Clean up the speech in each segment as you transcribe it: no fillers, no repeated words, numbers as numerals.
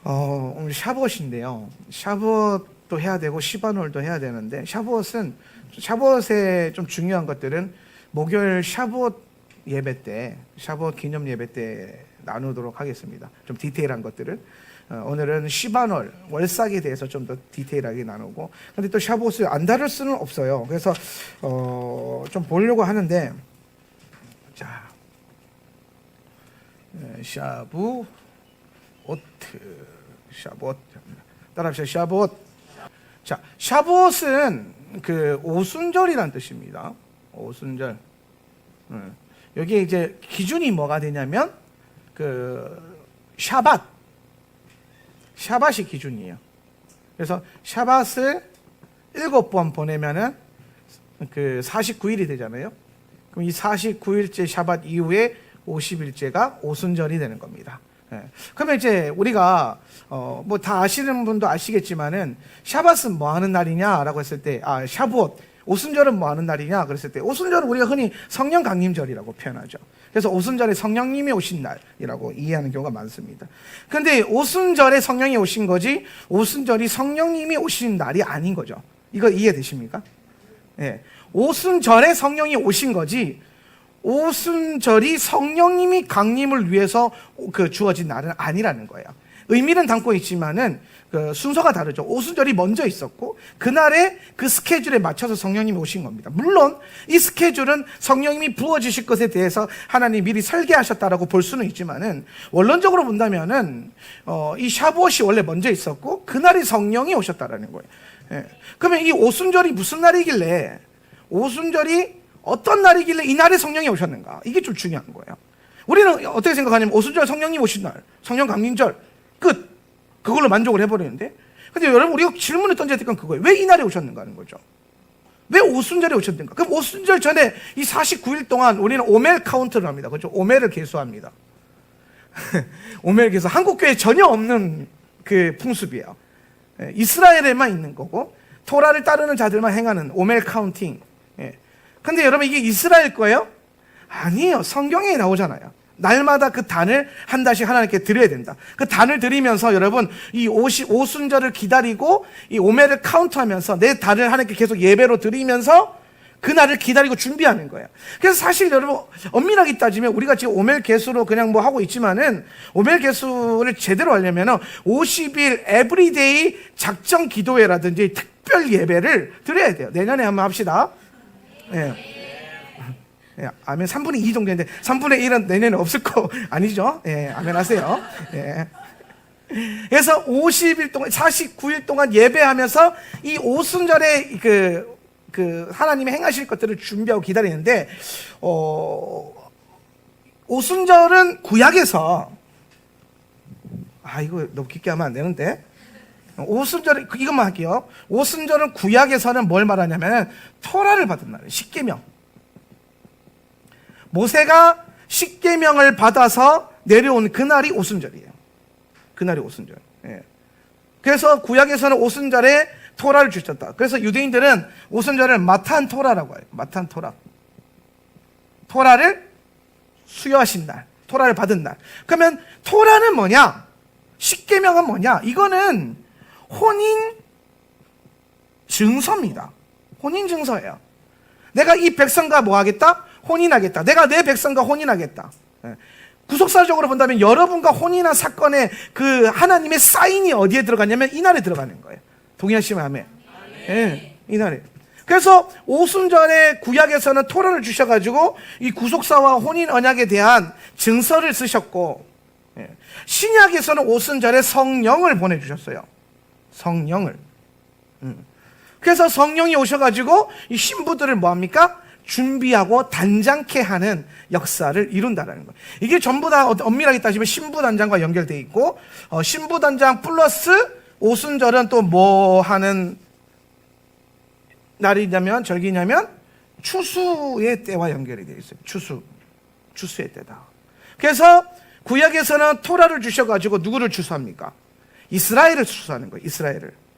오늘 샤봇인데요. 샤봇도 해야 되고 시바놀도 해야 되는데 샤봇의 좀 중요한 것들은 목요일 샤봇 예배 때, 샤봇 기념 예배 때 나누도록 하겠습니다. 좀 디테일한 것들을. 오늘은 시바놀, 월삭에 대해서 좀 더 디테일하게 나누고, 근데 또 샤봇을 안 다룰 수는 없어요. 그래서 좀 보려고 하는데, 자, 샤브 오트, 샤봇, 따라합시다. 샤봇. 자, 샤봇은 그 오순절이란 뜻입니다. 오순절. 여기에 이제 기준이 뭐가 되냐면 그 샤밧이 기준이에요. 그래서 샤밧을 7번 보내면은 그 49일이 되잖아요. 그럼 이 49일째 샤밧 이후에 50일째가 오순절이 되는 겁니다. 그러면 이제 우리가 뭐 다 아시는 분도 아시겠지만은 샤밧은 뭐 하는 날이냐라고 했을 때, 샤봇 오순절은 뭐 하는 날이냐 그랬을 때, 오순절은 우리가 흔히 성령 강림절이라고 표현하죠. 그래서 오순절에 성령님이 오신 날이라고 이해하는 경우가 많습니다. 그런데 오순절에 성령이 오신 거지 오순절이 성령님이 오신 날이 아닌 거죠. 이거 이해되십니까? 예. 오순절에 성령이 오신 거지 오순절이 성령님이 강림을 위해서 주어진 날은 아니라는 거예요. 의미는 담고 있지만은 그 순서가 다르죠. 오순절이 먼저 있었고 그날에 그 스케줄에 맞춰서 성령님이 오신 겁니다. 물론 이 스케줄은 성령님이 부어주실 것에 대해서 하나님이 미리 설계하셨다라고 볼 수는 있지만은 원론적으로 본다면은 이 샤봇이 원래 먼저 있었고 그날이 성령이 오셨다라는 거예요. 예. 그러면 이 오순절이 무슨 날이길래, 오순절이 어떤 날이길래 이 날에 성령이 오셨는가? 이게 좀 중요한 거예요. 우리는 어떻게 생각하냐면 오순절 성령님 오신 날, 성령 강림절 끝, 그걸로 만족을 해버리는데, 근데 여러분 우리가 질문을 던져야 될 건 그거예요. 왜 이 날에 오셨는가 하는 거죠. 왜 오순절에 오셨는가? 그럼 오순절 전에 이 49일 동안 우리는 오멜 카운트를 합니다. 그렇죠? 오멜을 계수합니다. 오멜 계수, 한국 교회에 전혀 없는 그 풍습이에요. 이스라엘에만 있는 거고 토라를 따르는 자들만 행하는 오멜 카운팅. 근데 여러분 이게 이스라엘 거예요? 아니에요. 성경에 나오잖아요. 날마다 그 단을 한 달씩 하나님께 드려야 된다. 그 단을 드리면서 여러분 이 오순절을 기다리고 이 오멜을 카운트하면서 내 단을 하나님께 계속 예배로 드리면서 그 날을 기다리고 준비하는 거예요. 그래서 사실 여러분 엄밀하게 따지면 우리가 지금 오멜 개수로 그냥 뭐 하고 있지만은 오멜 개수를 제대로 하려면은 50일 에브리데이 작정 기도회라든지 특별 예배를 드려야 돼요. 내년에 한번 합시다. 예. 예, 아멘. 3분의 2 정도 되는데 3분의 1은 내년에 없을 거 아니죠? 예, 아멘 하세요. 예. 그래서 50일 동안, 49일 동안 예배하면서 이 오순절에 그 하나님이 행하실 것들을 준비하고 기다리는데, 오순절은 구약에서, 이거 너무 깊게 하면 안 되는데. 오순절은, 이것만 할게요. 오순절은 구약에서는 뭘 말하냐면, 토라를 받은 날이에요. 십계명. 모세가 십계명을 받아서 내려온 그날이 오순절이에요. 그날이 오순절. 예. 그래서 구약에서는 오순절에 토라를 주셨다. 그래서 유대인들은 오순절을 마탄 토라라고 해요. 마탄 토라. 토라를 수여하신 날, 토라를 받은 날. 그러면 토라는 뭐냐? 십계명은 뭐냐? 이거는 혼인 증서입니다. 혼인 증서예요. 내가 이 백성과 뭐 하겠다? 혼인하겠다. 내가 내 백성과 혼인하겠다. 구속사적으로 본다면 여러분과 혼인한 사건의 그 하나님의 사인이 어디에 들어가냐면 이날에 들어가는 거예요. 동의하시면 아멘. 예, 이날에. 그래서 오순절에 구약에서는 토라를 주셔가지고 이 구속사와 혼인 언약에 대한 증서를 쓰셨고, 신약에서는 오순절에 성령을 보내주셨어요. 성령을. 그래서 성령이 오셔가지고 이 신부들을 뭐합니까? 준비하고 단장케 하는 역사를 이룬다는 거예요. 이게 전부 다 엄밀하게 따지면 신부단장과 연결되어 있고, 신부단장 플러스 오순절은 또 뭐 하는 날이냐면, 절기냐면 추수의 때와 연결이 되어 있어요. 추수의 때다. 그래서 구약에서는 토라를 주셔가지고 누구를 추수합니까? 이스라엘을 추수하는 거예요.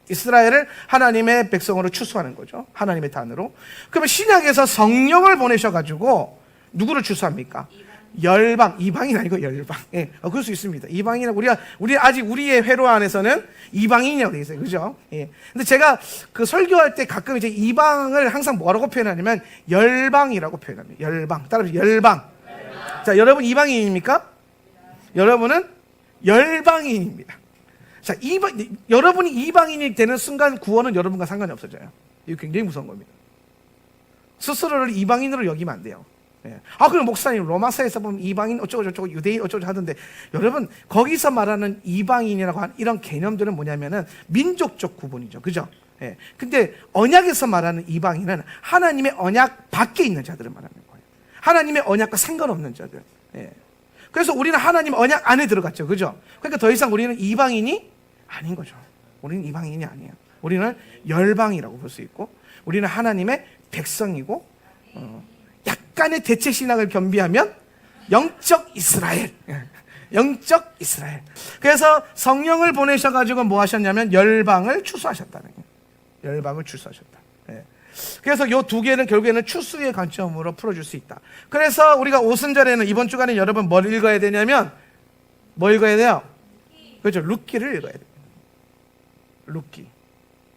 이스라엘을 하나님의 백성으로 추수하는 거죠. 하나님의 단으로. 그러면 신약에서 성령을 보내셔가지고 누구를 추수합니까? 열방, 이방인 아니고 열방. 예, 그럴 수 있습니다. 이방인, 우리 아직 우리의 회로 안에서는 이방인이라고 되어 있어요. 그죠? 예. 근데 제가 그 설교할 때 가끔 이제 이방을 항상 뭐라고 표현하냐면 열방이라고 표현합니다. 열방. 따라서 열방. 자, 여러분 이방인입니까? 여러분은 열방인입니다. 자, 여러분이 이방인이 되는 순간 구원은 여러분과 상관이 없어져요. 이거 굉장히 무서운 겁니다. 스스로를 이방인으로 여기면 안 돼요. 예. 그럼 목사님 로마서에서 보면 이방인 어쩌고저쩌고 유대인 어쩌고 하던데, 여러분 거기서 말하는 이방인이라고 하는 이런 개념들은 뭐냐면은 민족적 구분이죠. 그죠? 예. 근데 언약에서 말하는 이방인은 하나님의 언약 밖에 있는 자들을 말하는 거예요. 하나님의 언약과 상관없는 자들. 예. 그래서 우리는 하나님 언약 안에 들어갔죠. 그죠? 그러니까 더 이상 우리는 이방인이 아닌 거죠. 우리는 이방인이 아니에요. 우리는 열방이라고 볼 수 있고, 우리는 하나님의 백성이고, 약간의 대체 신학을 겸비하면 영적 이스라엘. 영적 이스라엘. 그래서 성령을 보내셔가지고 뭐 하셨냐면 열방을 추수하셨다는 거예요. 열방을 추수하셨다. 예. 그래서 요 두 개는 결국에는 추수의 관점으로 풀어줄 수 있다. 그래서 우리가 오순절에는 이번 주간에 여러분 뭘 읽어야 되냐면, 뭐 읽어야 돼요? 그렇죠. 룻기를 읽어야 돼요.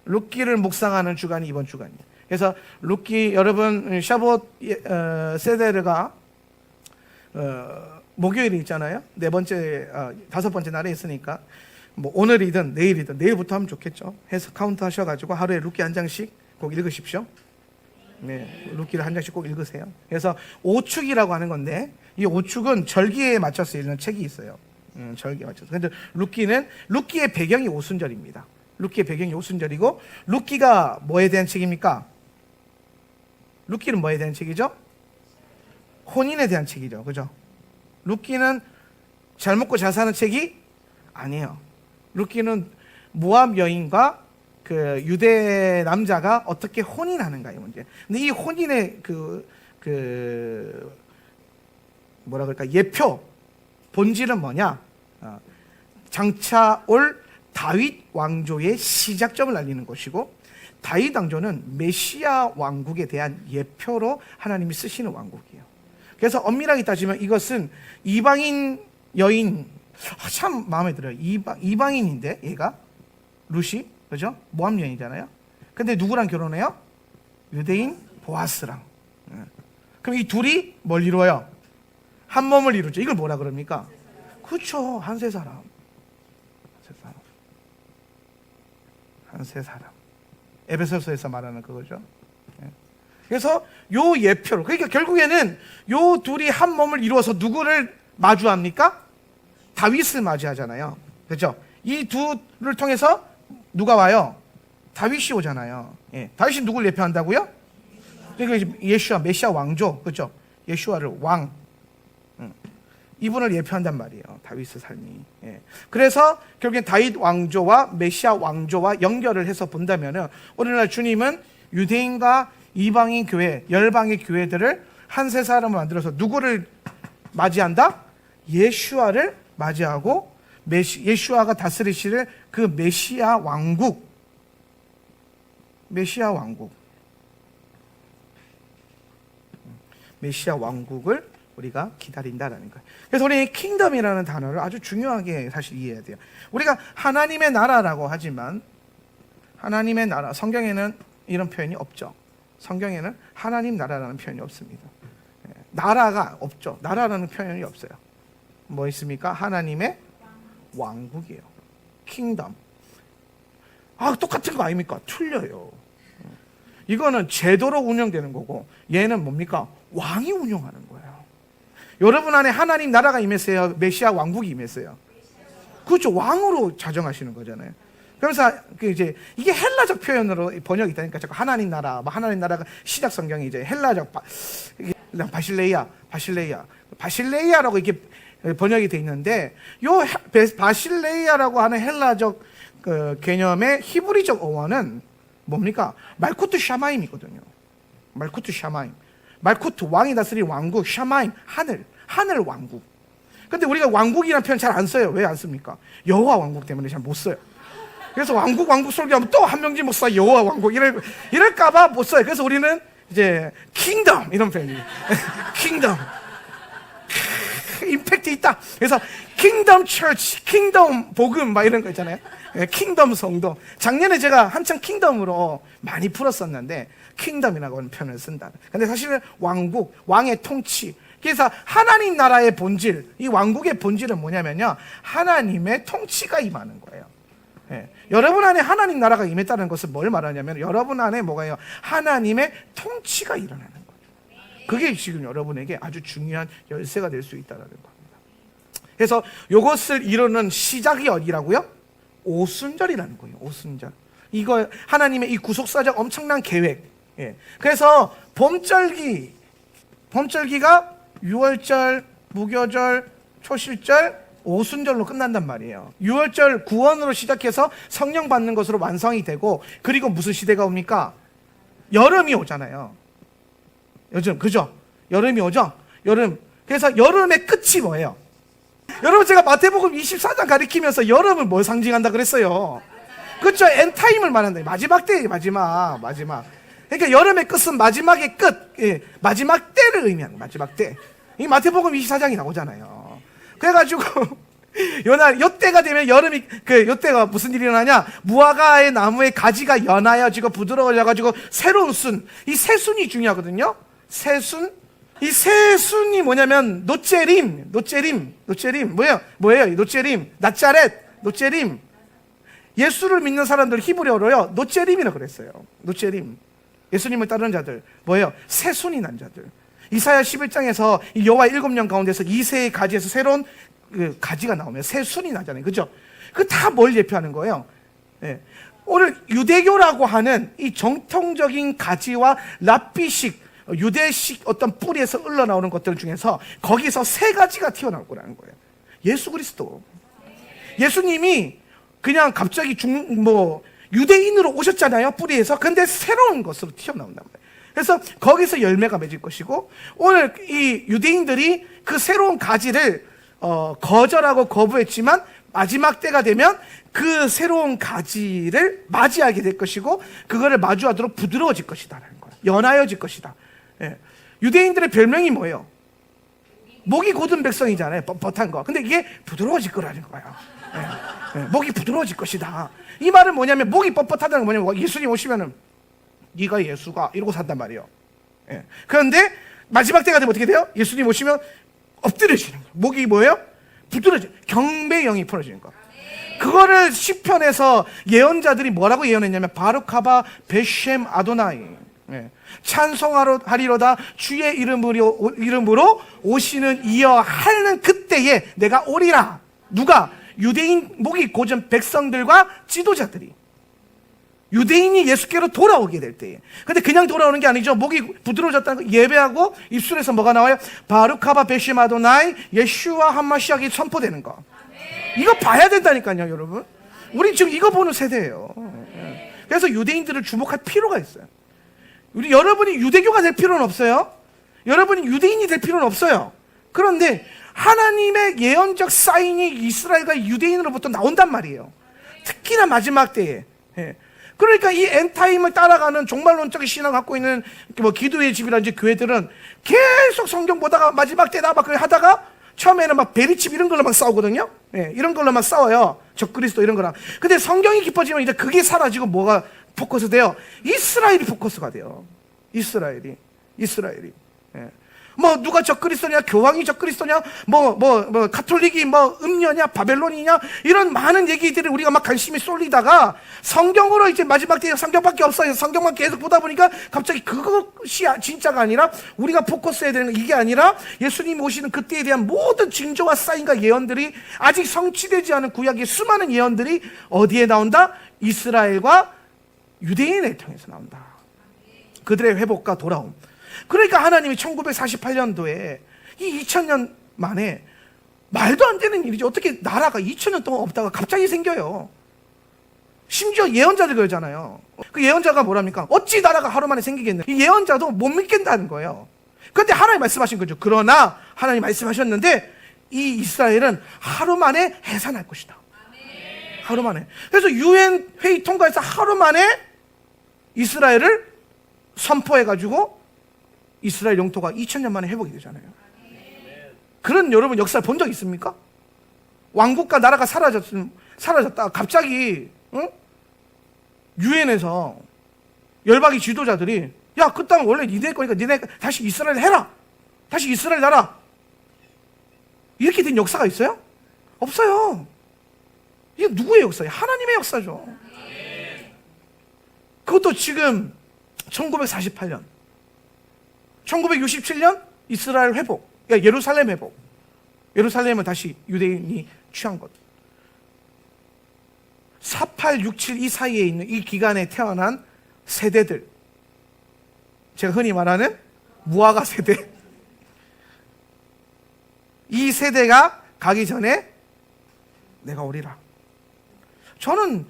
룻기를 묵상하는 주간이 이번 주간이에요. 그래서 룻기, 여러분 샤봇 세데르가 목요일이 있잖아요. 다섯 번째 날에 있으니까 뭐 오늘이든 내일이든, 내일부터 하면 좋겠죠. 해서 카운트 하셔가지고 하루에 룻기 한 장씩 꼭 읽으십시오. 네, 룻기를 한 장씩 꼭 읽으세요. 그래서 오축이라고 하는 건데, 이 오축은 절기에 맞춰서 읽는 책이 있어요. 절기에 맞춰서. 근데 룻기의 배경이 오순절입니다. 룻기의 배경이 오순절이고, 룻기가 뭐에 대한 책입니까? 룻기는 뭐에 대한 책이죠? 혼인에 대한 책이죠. 그죠? 룻기는 잘 먹고 잘 사는 책이 아니에요. 룻기는 모압 여인과 그 유대 남자가 어떻게 혼인하는가의 문제. 근데 이 혼인의 뭐라 그럴까, 예표 본질은 뭐냐? 장차 올 다윗 왕조의 시작점을 알리는 것이고, 다윗 왕조는 메시아 왕국에 대한 예표로 하나님이 쓰시는 왕국이에요. 그래서 엄밀하게 따지면 이것은 이방인 여인, 참 마음에 들어요. 이방인인데 얘가 룻이, 그죠? 모압 여인이잖아요. 근데 누구랑 결혼해요? 유대인 보아스랑. 그럼 이 둘이 뭘 이루어요? 한 몸을 이루죠. 이걸 뭐라 그럽니까? 그렇죠. 한 세 사람. 에베소서에서 말하는 그거죠. 그래서 요 예표로, 그러니까 결국에는 요 둘이 한 몸을 이루어서 누구를 마주합니까? 다윗을 맞이하잖아요. 그렇죠? 이 둘을 통해서 누가 와요? 다윗이 오잖아요. 예. 다윗이 누구를 예표한다고요? 그러니까 예슈아, 메시아 왕조, 그렇죠? 예슈아를 왕, 이분을 예표한단 말이에요. 다윗의 삶이. 예. 그래서 결국엔 다윗 왕조와 메시아 왕조와 연결을 해서 본다면은, 오늘날 주님은 유대인과 이방인 교회, 열방의 교회들을 한 세 사람을 만들어서 누구를 맞이한다? 예슈아를 맞이하고, 예슈아가 다스리실 그 메시아 왕국, 메시아 왕국을 우리가 기다린다라는 거예요. 그래서 우리 킹덤이라는 단어를 아주 중요하게 사실 이해해야 돼요. 우리가 하나님의 나라라고 하지만, 하나님의 나라, 성경에는 이런 표현이 없죠. 성경에는 하나님 나라라는 표현이 없습니다. 나라가 없죠. 나라라는 표현이 없어요. 뭐 있습니까? 하나님의 왕국이에요. 킹덤. 똑같은 거 아닙니까? 틀려요. 이거는 제도로 운영되는 거고, 얘는 뭡니까? 왕이 운영하는 거예요. 여러분 안에 하나님 나라가 임했어요? 메시아 왕국이 임했어요? 그렇죠. 왕으로 자정하시는 거잖아요. 그래서 이제 이게 헬라적 표현으로 번역이 되니까 자꾸 하나님 나라, 하나님 나라가 시작 성경이 이제 헬라적 바실레이아라고 이렇게 번역이 돼 있는데, 요 바실레이아라고 하는 헬라적 그 개념의 히브리적 어원은 뭡니까? 말쿠트 샤마임이거든요. 말쿠트 샤마임. 말쿠트, 왕이 다스린 왕국, 샤마임, 하늘 왕국. 근데 우리가 왕국이라는 표현 잘 안 써요. 왜 안 씁니까? 여호와 왕국 때문에 잘 못 써요. 그래서 왕국 설교하면 또 한명진 목사 여호와 왕국 이럴까봐 못 써요. 그래서 우리는 이제 킹덤 이런 표현이에요. 킹덤. 임팩트 있다. 그래서 킹덤 처치, 킹덤 복음 막 이런 거 있잖아요. 킹덤 성도. 작년에 제가 한참 킹덤으로 많이 풀었었는데 킹덤이라고 하는 표현을 쓴다. 근데 사실은 왕국, 왕의 통치. 그래서 하나님 나라의 본질, 이 왕국의 본질은 뭐냐면요, 하나님의 통치가 임하는 거예요. 여러분 안에 하나님 나라가 임했다는 것은 뭘 말하냐면 여러분 안에 뭐가요? 하나님의 통치가 일어나는 거예요. 그게 지금 여러분에게 아주 중요한 열쇠가 될 수 있다는 겁니다. 그래서 이것을 이루는 시작이 어디라고요? 오순절이라는 거예요. 오순절. 이거 하나님의 이 구속사적 엄청난 계획. 그래서 봄절기가 6월절, 무교절, 초실절, 오순절로 끝난단 말이에요. 6월절 구원으로 시작해서 성령 받는 것으로 완성이 되고, 그리고 무슨 시대가 옵니까? 여름이 오잖아요. 요즘 그죠? 여름이 오죠? 여름. 그래서 여름의 끝이 뭐예요? 여러분, 제가 마태복음 24장 가리키면서 여름을 뭘 상징한다 그랬어요? 그렇죠? 엔타임을 말한다. 마지막 때예요. 마지막. 그러니까 여름의 끝은 마지막의 끝, 마지막 때를 의미하는 마지막 때. 이 마태복음 24장이 나오잖아요. 그래가지고 요때가 되면 여름이, 요때가 무슨 일이 일어나냐? 무화과의 나무의 가지가 연하여지고 부드러워져가지고 새로운 순, 이 새순이 중요하거든요. 새순. 이 새순이 뭐냐면 노제림, 뭐예요? 이 노제림, 나짜렛, 노제림. 예수를 믿는 사람들 히브리어로요, 노제림이라고 그랬어요. 노제림. 예수님을 따르는 자들, 뭐예요? 새순이 난 자들. 이사야 11장에서 여호와 7년 가운데서 이새의 가지에서 새로운 가지가 나오면 새순이 나잖아요. 그죠? 그 다 뭘 예표하는 거예요? 오늘 유대교라고 하는 이 정통적인 가지와 랍비식, 유대식 어떤 뿌리에서 흘러나오는 것들 중에서 거기서 세 가지가 튀어나올 거라는 거예요. 예수 그리스도. 예수님이 그냥 갑자기 유대인으로 오셨잖아요, 뿌리에서. 근데 새로운 것으로 튀어나온단 말이에요. 그래서 거기서 열매가 맺을 것이고, 오늘 이 유대인들이 그 새로운 가지를 거절하고 거부했지만 마지막 때가 되면 그 새로운 가지를 맞이하게 될 것이고, 그거를 마주하도록 부드러워질 것이다라는 거예요. 연하여질 것이다. 유대인들의 별명이 뭐예요? 목이 곧은 백성이잖아요. 뻣뻣한 거. 근데 이게 부드러워질 거라는 거예요. 목이 부드러워질 것이다. 이 말은 뭐냐면, 목이 뻣뻣하다는 건 뭐냐면, 예수님 오시면은 네가 예수가 이러고 산단 말이에요. 그런데 마지막 때가 되면 어떻게 돼요? 예수님 오시면 엎드려지는 거예요. 목이 뭐예요? 부드러져. 경배의 영이 풀어지는 거. 그거를 시편에서 예언자들이 뭐라고 예언했냐면, 바루카바 베셴 아도나이, 찬송하리로다 주의 이름으로 오시는 이여 하는 그때에 내가 오리라. 누가? 유대인 목이 고전 백성들과 지도자들이, 유대인이 예수께로 돌아오게 될 때에. 근데 그냥 돌아오는 게 아니죠. 목이 부드러워졌다는 거, 예배하고 입술에서 뭐가 나와요? 바루카바 베셴 아도나이 예슈와 한마시아기 선포되는 거. 이거 봐야 된다니까요, 여러분. 우리 지금 이거 보는 세대예요. 그래서 유대인들을 주목할 필요가 있어요. 여러분이 유대교가 될 필요는 없어요. 여러분이 유대인이 될 필요는 없어요. 그런데 하나님의 예언적 사인이 이스라엘과 유대인으로부터 나온단 말이에요. 특히나 마지막 때에. 그러니까 이 엔타임을 따라가는 종말론적인 신앙을 갖고 있는 기도의 집이라든지 교회들은 계속 성경 보다가 마지막 때다 막 하다가 처음에는 막 베리칩 이런 걸로 막 싸우거든요. 이런 걸로 막 싸워요. 적그리스도 이런 거랑. 근데 성경이 깊어지면 이제 그게 사라지고 뭐가 포커스 돼요? 이스라엘이 포커스가 돼요. 이스라엘이. 누가 적그리스도냐, 교황이 적그리스도냐, 가톨릭이 음녀냐, 바벨론이냐, 이런 많은 얘기들을 우리가 막 관심이 쏠리다가 성경으로 이제 마지막 때에 성경밖에 없어요. 성경만 계속 보다 보니까 갑자기 그것이 진짜가 아니라, 우리가 포커스해야 되는 이게 아니라 예수님이 오시는 그때에 대한 모든 징조와 사인과 예언들이 아직 성취되지 않은 구약의 수많은 예언들이 어디에 나온다? 이스라엘과 유대인을 통해서 나온다. 그들의 회복과 돌아옴. 그러니까 하나님이 1948년도에 이 2000년 만에 말도 안 되는 일이죠. 어떻게 나라가 2000년 동안 없다가 갑자기 생겨요. 심지어 예언자들 그러잖아요. 그 예언자가 뭐랍니까? 어찌 나라가 하루 만에 생기겠냐. 이 예언자도 못 믿겠다는 거예요. 그런데 하나님 말씀하신 거죠. 그러나 하나님 말씀하셨는데 이 이스라엘은 하루 만에 해산할 것이다. 하루 만에. 그래서 유엔 회의 통과해서 하루 만에 이스라엘을 선포해가지고 이스라엘 영토가 2000년 만에 회복이 되잖아요. 그런 여러분 역사를 본 적 있습니까? 왕국과 나라가 사라졌다 갑자기 유엔에서 열방의 지도자들이 야, 그 땅은 원래 니네 거니까 니네 다시 이스라엘 해라, 다시 이스라엘 나라, 이렇게 된 역사가 있어요? 없어요. 이게 누구의 역사예요? 하나님의 역사죠. 그것도 지금 1948년 1967년 이스라엘 회복, 예루살렘 회복, 예루살렘은 다시 유대인이 취한 것. 48, 67 이 사이에 있는 이 기간에 태어난 세대들, 제가 흔히 말하는 무화과 세대, 이 세대가 가기 전에 내가 오리라. 저는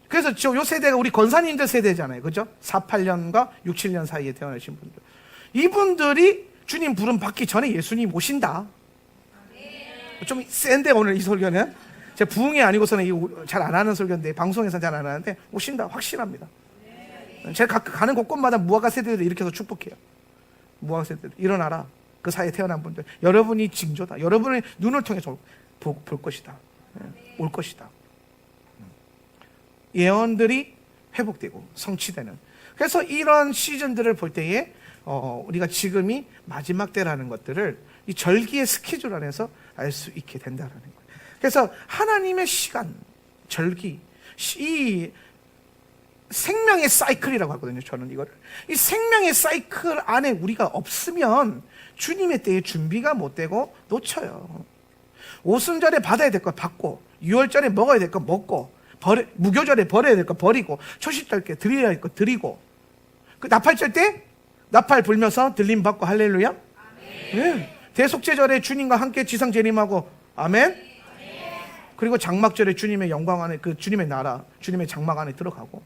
그래서 요 세대가 우리 권사님들 세대잖아요, 그죠? 48년과 67년 사이에 태어나신 분들, 이분들이 주님 부름 받기 전에 예수님 오신다. 좀 센데 오늘 이 설교는 제가 부흥이 아니고서는 잘 안 하는 설교인데, 방송에서 잘 안 하는데 오신다 확실합니다. 제가 가는 곳곳마다 무화과 세대들을 일으켜서 축복해요. 무화과 세대들 일어나라. 그 사이에 태어난 분들, 여러분이 징조다. 여러분의 눈을 통해서 볼 것이다. 올 것이다. 예언들이 회복되고 성취되는, 그래서 이런 시즌들을 볼 때에 우리가 지금이 마지막 때라는 것들을 이 절기의 스케줄 안에서 알 수 있게 된다는 거예요. 그래서 하나님의 시간, 절기, 이 생명의 사이클이라고 하거든요. 저는 이거를, 이 생명의 사이클 안에 우리가 없으면 주님의 때에 준비가 못 되고 놓쳐요. 오순절에 받아야 될 거 받고, 유월절에 먹어야 될 거 먹고, 무교절에 버려야 될 거 버리고, 초식절에 드려야 할 거 드리고, 그 나팔절 때 나팔 불면서 들림 받고 할렐루야. 네. 대속죄절에 주님과 함께 지상 재림하고 아멘. 그리고 장막절에 주님의 영광 안에, 그 주님의 나라, 주님의 장막 안에 들어가고,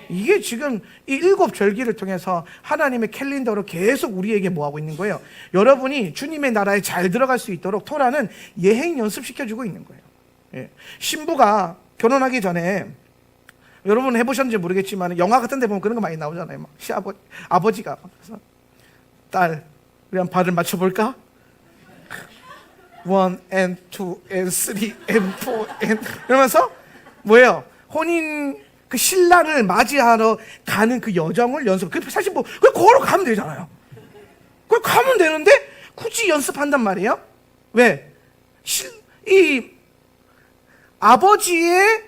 이게 지금 이 7 절기를 통해서 하나님의 캘린더로 계속 우리에게 뭐하고 있는 거예요? 여러분이 주님의 나라에 잘 들어갈 수 있도록 토라는 예행 연습시켜주고 있는 거예요. 예. 신부가 결혼하기 전에, 여러분 해보셨는지 모르겠지만 영화 같은 데 보면 그런 거 많이 나오잖아요. 막 아버지가 그래서 딸, 우리 한번 발을 맞춰볼까? 1 and 2 and 3 and 4 and 이러면서 뭐예요? 혼인 그 신랑을 맞이하러 가는 그 여정을 연습. 그 사실 뭐 그냥 걸어가면 되잖아요. 그냥 가면 되는데 굳이 연습한단 말이에요. 왜? 이 아버지의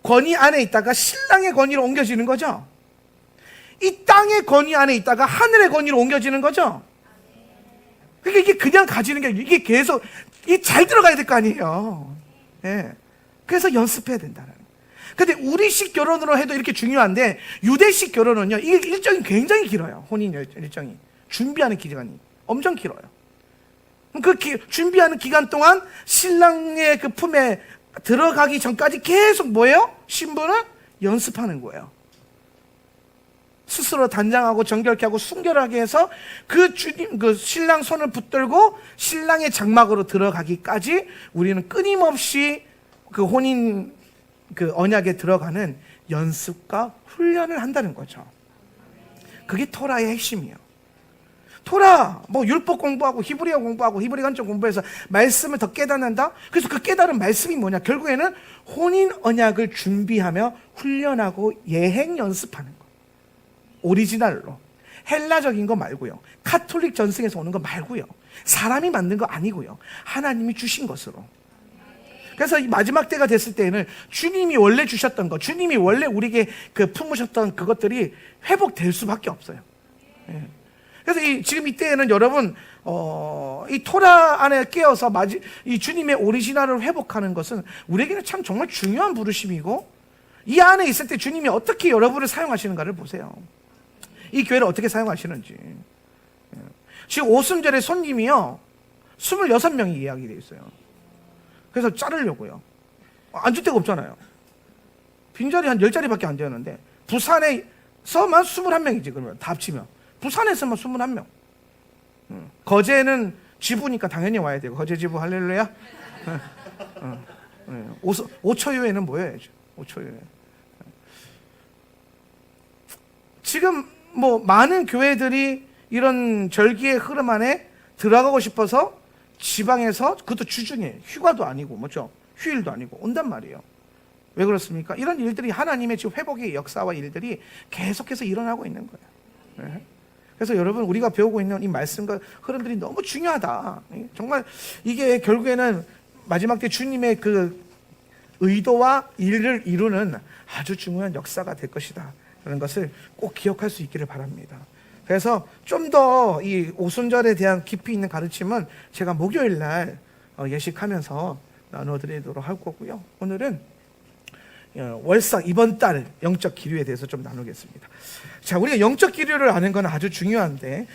권위 안에 있다가 신랑의 권위로 옮겨지는 거죠. 이 땅의 권위 안에 있다가 하늘의 권위로 옮겨지는 거죠. 그러니까 이게 그냥 가지는 게, 이게 계속 이게 잘 들어가야 될 거 아니에요. 예. 그래서 연습해야 된다는. 근데 우리식 결혼으로 해도 이렇게 중요한데, 유대식 결혼은요, 이게 일정이 굉장히 길어요. 혼인 일정이, 준비하는 기간이 엄청 길어요. 준비하는 기간 동안 신랑의 그 품에 들어가기 전까지 계속 뭐예요? 신부는 연습하는 거예요. 스스로 단장하고 정결케 하고 순결하게 해서 그 신랑 손을 붙들고 신랑의 장막으로 들어가기까지 우리는 끊임없이 그 혼인 그 언약에 들어가는 연습과 훈련을 한다는 거죠. 그게 토라의 핵심이에요. 토라, 뭐 율법 공부하고 히브리어 공부하고 히브리 간증 공부해서 말씀을 더 깨닫는다. 그래서 그 깨달은 말씀이 뭐냐? 결국에는 혼인 언약을 준비하며 훈련하고 예행 연습하는 거. 오리지널로, 헬라적인 거 말고요, 카톨릭 전승에서 오는 거 말고요, 사람이 만든 거 아니고요, 하나님이 주신 것으로. 그래서 이 마지막 때가 됐을 때에는 주님이 원래 주셨던 것, 주님이 원래 우리에게 그 품으셨던 그것들이 회복될 수밖에 없어요. 예. 그래서 지금 이때에는 여러분 이 토라 안에 깨어서 이 주님의 오리지널을 회복하는 것은 우리에게는 참 정말 중요한 부르심이고, 이 안에 있을 때 주님이 어떻게 여러분을 사용하시는가를 보세요. 이 교회를 어떻게 사용하시는지. 지금 오순절에 손님이요 26명이 예약이 되어 있어요. 그래서 자르려고요. 앉을 데가 없잖아요. 빈자리 한 10자리밖에 안 되는데, 부산에서만 21명이지. 그러면 다 합치면 부산에서만 21명. 거제는 지부니까 당연히 와야 되고, 거제 지부 할렐루야. 5초유에는 모여야죠. 5초유에. 지금 뭐 많은 교회들이 이런 절기의 흐름 안에 들어가고 싶어서 지방에서, 그것도 주중에 휴가도 아니고 뭐죠? 휴일도 아니고 온단 말이에요. 왜 그렇습니까? 이런 일들이 하나님의 지금 회복의 역사와 일들이 계속해서 일어나고 있는 거예요. 네. 그래서 여러분, 우리가 배우고 있는 이 말씀과 흐름들이 너무 중요하다. 정말 이게 결국에는 마지막 때 주님의 그 의도와 일을 이루는 아주 중요한 역사가 될 것이다 라는 것을 꼭 기억할 수 있기를 바랍니다. 그래서 좀 더 이 오순절에 대한 깊이 있는 가르침은 제가 목요일 날 예식하면서 나눠드리도록 할 거고요. 오늘은 월삭 이번 달 영적 기류에 대해서 좀 나누겠습니다. 자, 우리가 영적 기류를 아는 건 아주 중요한데,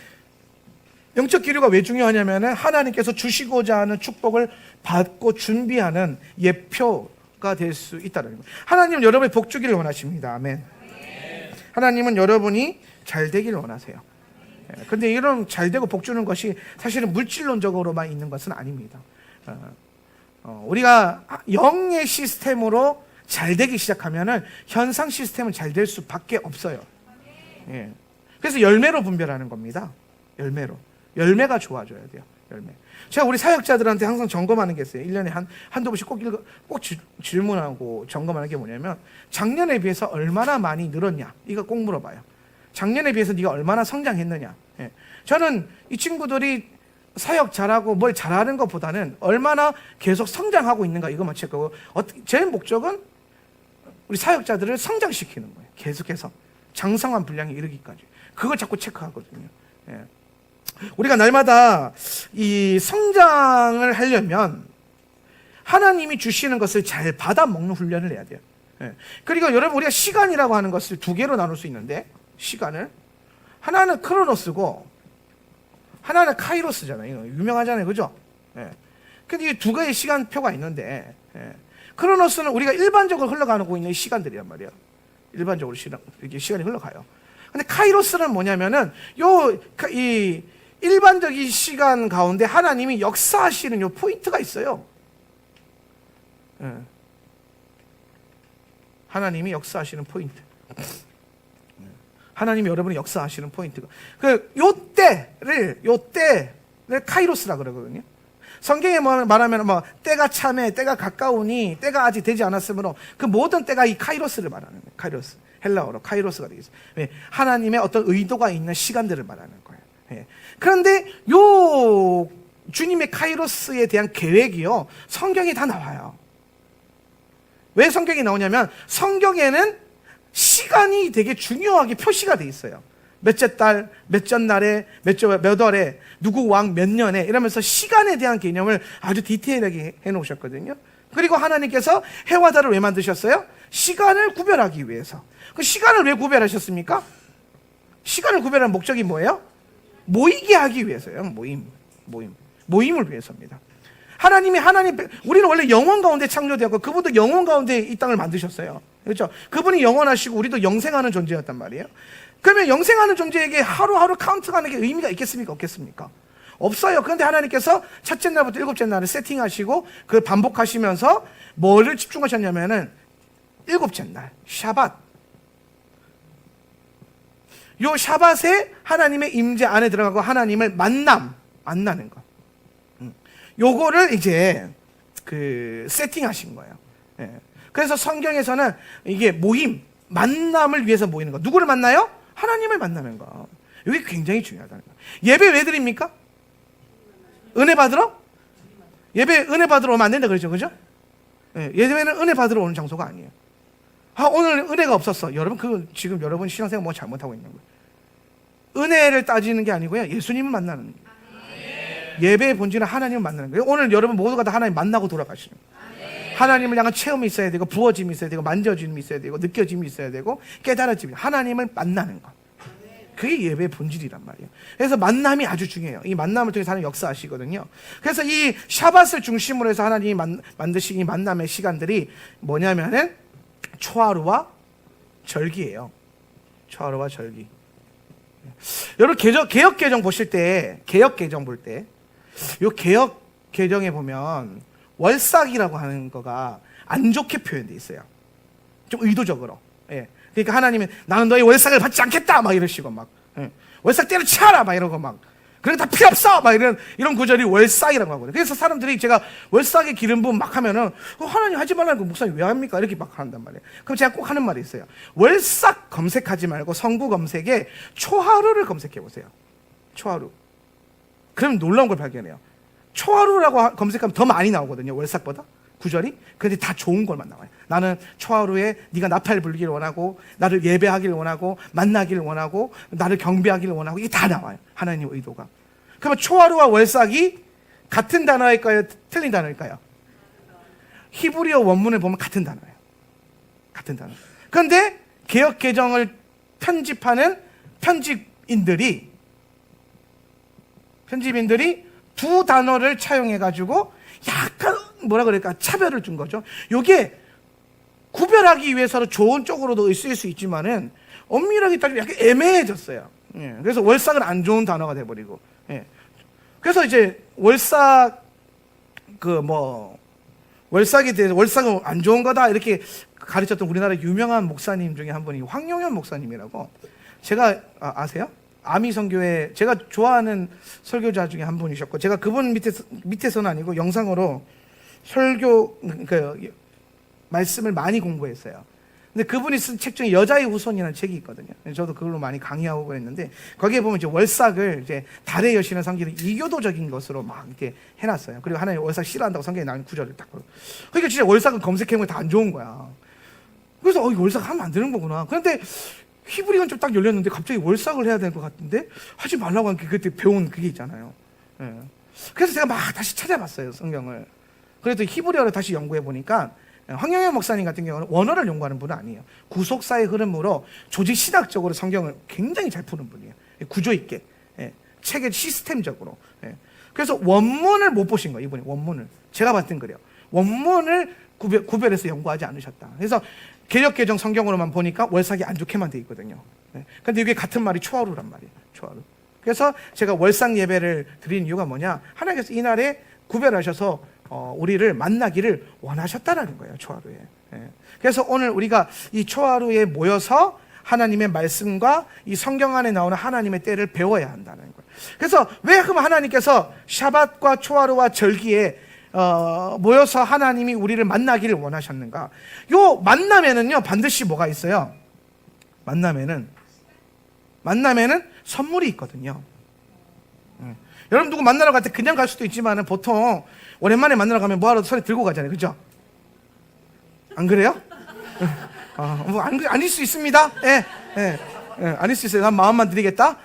영적 기류가 왜 중요하냐면은 하나님께서 주시고자 하는 축복을 받고 준비하는 예표가 될 수 있다는 거예요. 하나님은 여러분의 복 주기를 원하십니다. 아멘. 하나님은 여러분이 잘 되기를 원하세요. 근데 이런 잘 되고 복 주는 것이 사실은 물질론적으로만 있는 것은 아닙니다. 우리가 영의 시스템으로 잘 되기 시작하면은 현상 시스템은 잘 될 수밖에 없어요. 예. 그래서 열매로 분별하는 겁니다. 열매가 좋아져야 돼요. 열매. 제가 우리 사역자들한테 항상 점검하는 게 있어요. 1년에 한두 번씩 꼭 질문하고 점검하는 게 뭐냐면, 작년에 비해서 얼마나 많이 늘었냐, 이거 꼭 물어봐요. 작년에 비해서 네가 얼마나 성장했느냐. 예. 저는 이 친구들이 사역 잘하고 뭘 잘하는 것보다는 얼마나 계속 성장하고 있는가, 이것만 체크하고, 제 목적은 우리 사역자들을 성장시키는 거예요. 계속해서 장성한 분량에 이르기까지. 그걸 자꾸 체크하거든요. 예. 우리가 날마다 이 성장을 하려면 하나님이 주시는 것을 잘 받아 먹는 훈련을 해야 돼요. 예. 그리고 여러분, 우리가 시간이라고 하는 것을 두 개로 나눌 수 있는데, 시간을 하나는 크로노스고 하나는 카이로스잖아요. 유명하잖아요, 그죠? 예. 근데 이 두 가지 시간표가 있는데, 예. 크로노스는 우리가 일반적으로 흘러가고 있는 시간들이란 말이에요. 일반적으로 이렇게 시간이 흘러가요. 근데 카이로스는 뭐냐면은 이 일반적인 시간 가운데 하나님이 역사하시는 요 포인트가 있어요. 예. 하나님이 역사하시는 포인트. 하나님이 여러분이 역사하시는 포인트가, 요 때를 카이로스라 그러거든요. 성경에 말하면 뭐 때가 참에, 때가 가까우니, 때가 아직 되지 않았으므로, 그 모든 때가 이 카이로스를 말하는 거예요. 카이로스. 헬라어로 카이로스가 되겠어요. 하나님의 어떤 의도가 있는 시간들을 말하는 거예요. 예. 그런데 요 주님의 카이로스에 대한 계획이요, 성경에 다 나와요. 왜 성경이 나오냐면, 성경에는 시간이 되게 중요하게 표시가 돼 있어요. 몇째 달, 몇째 날에, 몇 월에, 누구 왕 몇 년에, 이러면서 시간에 대한 개념을 아주 디테일하게 해놓으셨거든요. 그리고 하나님께서 해와 달을 왜 만드셨어요? 시간을 구별하기 위해서. 그 시간을 왜 구별하셨습니까? 시간을 구별하는 목적이 뭐예요? 모이게 하기 위해서요. 모임을 위해서입니다. 우리는 원래 영원 가운데 창조되었고, 그분도 영원 가운데 이 땅을 만드셨어요. 그렇죠? 그분이 영원하시고 우리도 영생하는 존재였단 말이에요. 그러면 영생하는 존재에게 하루하루 카운트하는 게 의미가 있겠습니까? 없겠습니까? 없어요. 그런데 하나님께서 첫째 날부터 일곱째 날을 세팅하시고 그걸 반복하시면서 뭐를 집중하셨냐면은 일곱째 날, 샤밧. 요 샤밧에 하나님의 임재 안에 들어가고 하나님을 만나는 거. 요거를 이제 세팅하신 거예요. 예. 그래서 성경에서는 이게 만남을 위해서 모이는 거. 누구를 만나요? 하나님을 만나는 거. 이게 굉장히 중요하다는 거예요. 예배 왜 드립니까? 은혜 받으러? 예배 은혜 받으러 오면 안 된다 그러죠, 그죠? 예. 예배는 은혜 받으러 오는 장소가 아니에요. 오늘 은혜가 없었어. 여러분, 지금 여러분 신앙생활 뭐 잘못하고 있는 거예요. 은혜를 따지는 게 아니고요, 예수님을 만나는 거예요. 예배의 본질은 하나님을 만나는 거예요. 오늘 여러분 모두가 다 하나님 만나고 돌아가시는 거예요. 하나님을 향한 체험이 있어야 되고, 부어짐이 있어야 되고, 만져짐이 있어야 되고, 느껴짐이 있어야 되고, 깨달아짐이, 하나님을 만나는 것. 그게 예배의 본질이란 말이에요. 그래서 만남이 아주 중요해요. 이 만남을 통해서 하나님 역사하시거든요. 그래서 이 샤밧을 중심으로 해서 하나님이 만드신 이 만남의 시간들이 뭐냐면은 초하루와 절기예요. 초하루와 절기. 여러분, 개역 개정 보실 때, 요 개역 개정에 보면 월삭이라고 하는 거가 안 좋게 표현되어 있어요. 좀 의도적으로. 예. 그러니까 하나님은 나는 너의 월삭을 받지 않겠다 막 이러시고 막, 예. 월삭 때려치라 막 이러고 막. 그래 다 필요 없어! 막 이런 구절이 월삭이라고 하거든요. 그래서 사람들이 제가 월삭의 기름 부음 막 하면은, 하나님 하지 말라고 목사님 왜 합니까? 이렇게 막 한단 말이에요. 그럼 제가 꼭 하는 말이 있어요. 월삭 검색하지 말고 성구 검색에 초하루를 검색해 보세요. 초하루. 그럼 놀라운 걸 발견해요. 초하루라고 검색하면 더 많이 나오거든요. 월삭보다. 구절이. 근데 다 좋은 걸만 나와요. 나는 초하루에 네가 나팔 불기를 원하고, 나를 예배하기를 원하고, 만나기를 원하고, 나를 경배하기를 원하고, 이게 다 나와요. 하나님의 의도가. 그러면 초하루와 월삭이 같은 단어일까요? 틀린 단어일까요? 히브리어 원문을 보면 같은 단어예요. 같은 단어. 그런데 개역 개정을 편집하는 편집인들이 두 단어를 차용해가지고 약간 뭐라 그럴까 차별을 준 거죠. 이게 구별하기 위해서는 좋은 쪽으로도 쓰일 수 있지만은 엄밀하게 따지면 약간 애매해졌어요. 예. 그래서 월삭은 안 좋은 단어가 돼버리고. 예. 그래서 이제 월삭 월삭에 대해서 월삭은 안 좋은 거다 이렇게 가르쳤던 우리나라 유명한 목사님 중에 한 분이 황용현 목사님이라고. 제가 아세요? 아미선교회 제가 좋아하는 설교자 중에 한 분이셨고, 제가 그분 밑에서는 아니고 영상으로 설교 말씀을 많이 공부했어요. 근데 그분이 쓴 책 중에 여자의 후손이라는 책이 있거든요. 저도 그걸로 많이 강의하고 그랬는데, 거기에 보면 이제 월삭을 이제 달의 여신을 섬기는 이교도적인 것으로 막 이렇게 해놨어요. 그리고 하나님 월삭 싫어한다고 성경에 나온 구절을 딱. 그러니까 진짜 월삭은 검색해보면 다 안 좋은 거야. 그래서 이 월삭 하면 안 되는 거구나. 그런데 히브리어는 좀 딱 열렸는데 갑자기 월삭을 해야 될 것 같은데 하지 말라고 한 게 그때 배운 그게 있잖아요. 예. 그래서 제가 막 다시 찾아봤어요, 성경을. 그래도 히브리어를 다시 연구해 보니까 황영현 목사님 같은 경우는 원어를 연구하는 분은 아니에요. 구속사의 흐름으로 조직 신학적으로 성경을 굉장히 잘 푸는 분이에요. 구조 있게, 책의 시스템적으로. 그래서 원문을 못 보신 거예요, 이분이. 원문을 제가 봤을 땐 그래요. 원문을 구별해서 연구하지 않으셨다. 그래서 개역개정 성경으로만 보니까 월삭이 안 좋게만 돼 있거든요. 근데 이게 같은 말이 초하루란 말이에요. 초하루. 그래서 제가 월삭 예배를 드린 이유가 뭐냐? 하나님께서 이날에 구별하셔서 우리를 만나기를 원하셨다라는 거예요. 초하루에. 그래서 오늘 우리가 이 초하루에 모여서 하나님의 말씀과 이 성경 안에 나오는 하나님의 때를 배워야 한다는 거예요. 그래서 왜 그럼 하나님께서 샤밧과 초하루와 절기에 모여서 하나님이 우리를 만나기를 원하셨는가? 요 만남에는요 반드시 뭐가 있어요? 만남에는 선물이 있거든요. 여러분 누구 만나러 갈 때 그냥 갈 수도 있지만 보통 오랜만에 만나러 가면 뭐하러 손에 들고 가잖아요, 그죠? 안 그래요? 아닐 수 있습니다. 아닐 수 있어요. 난 마음만 드리겠다.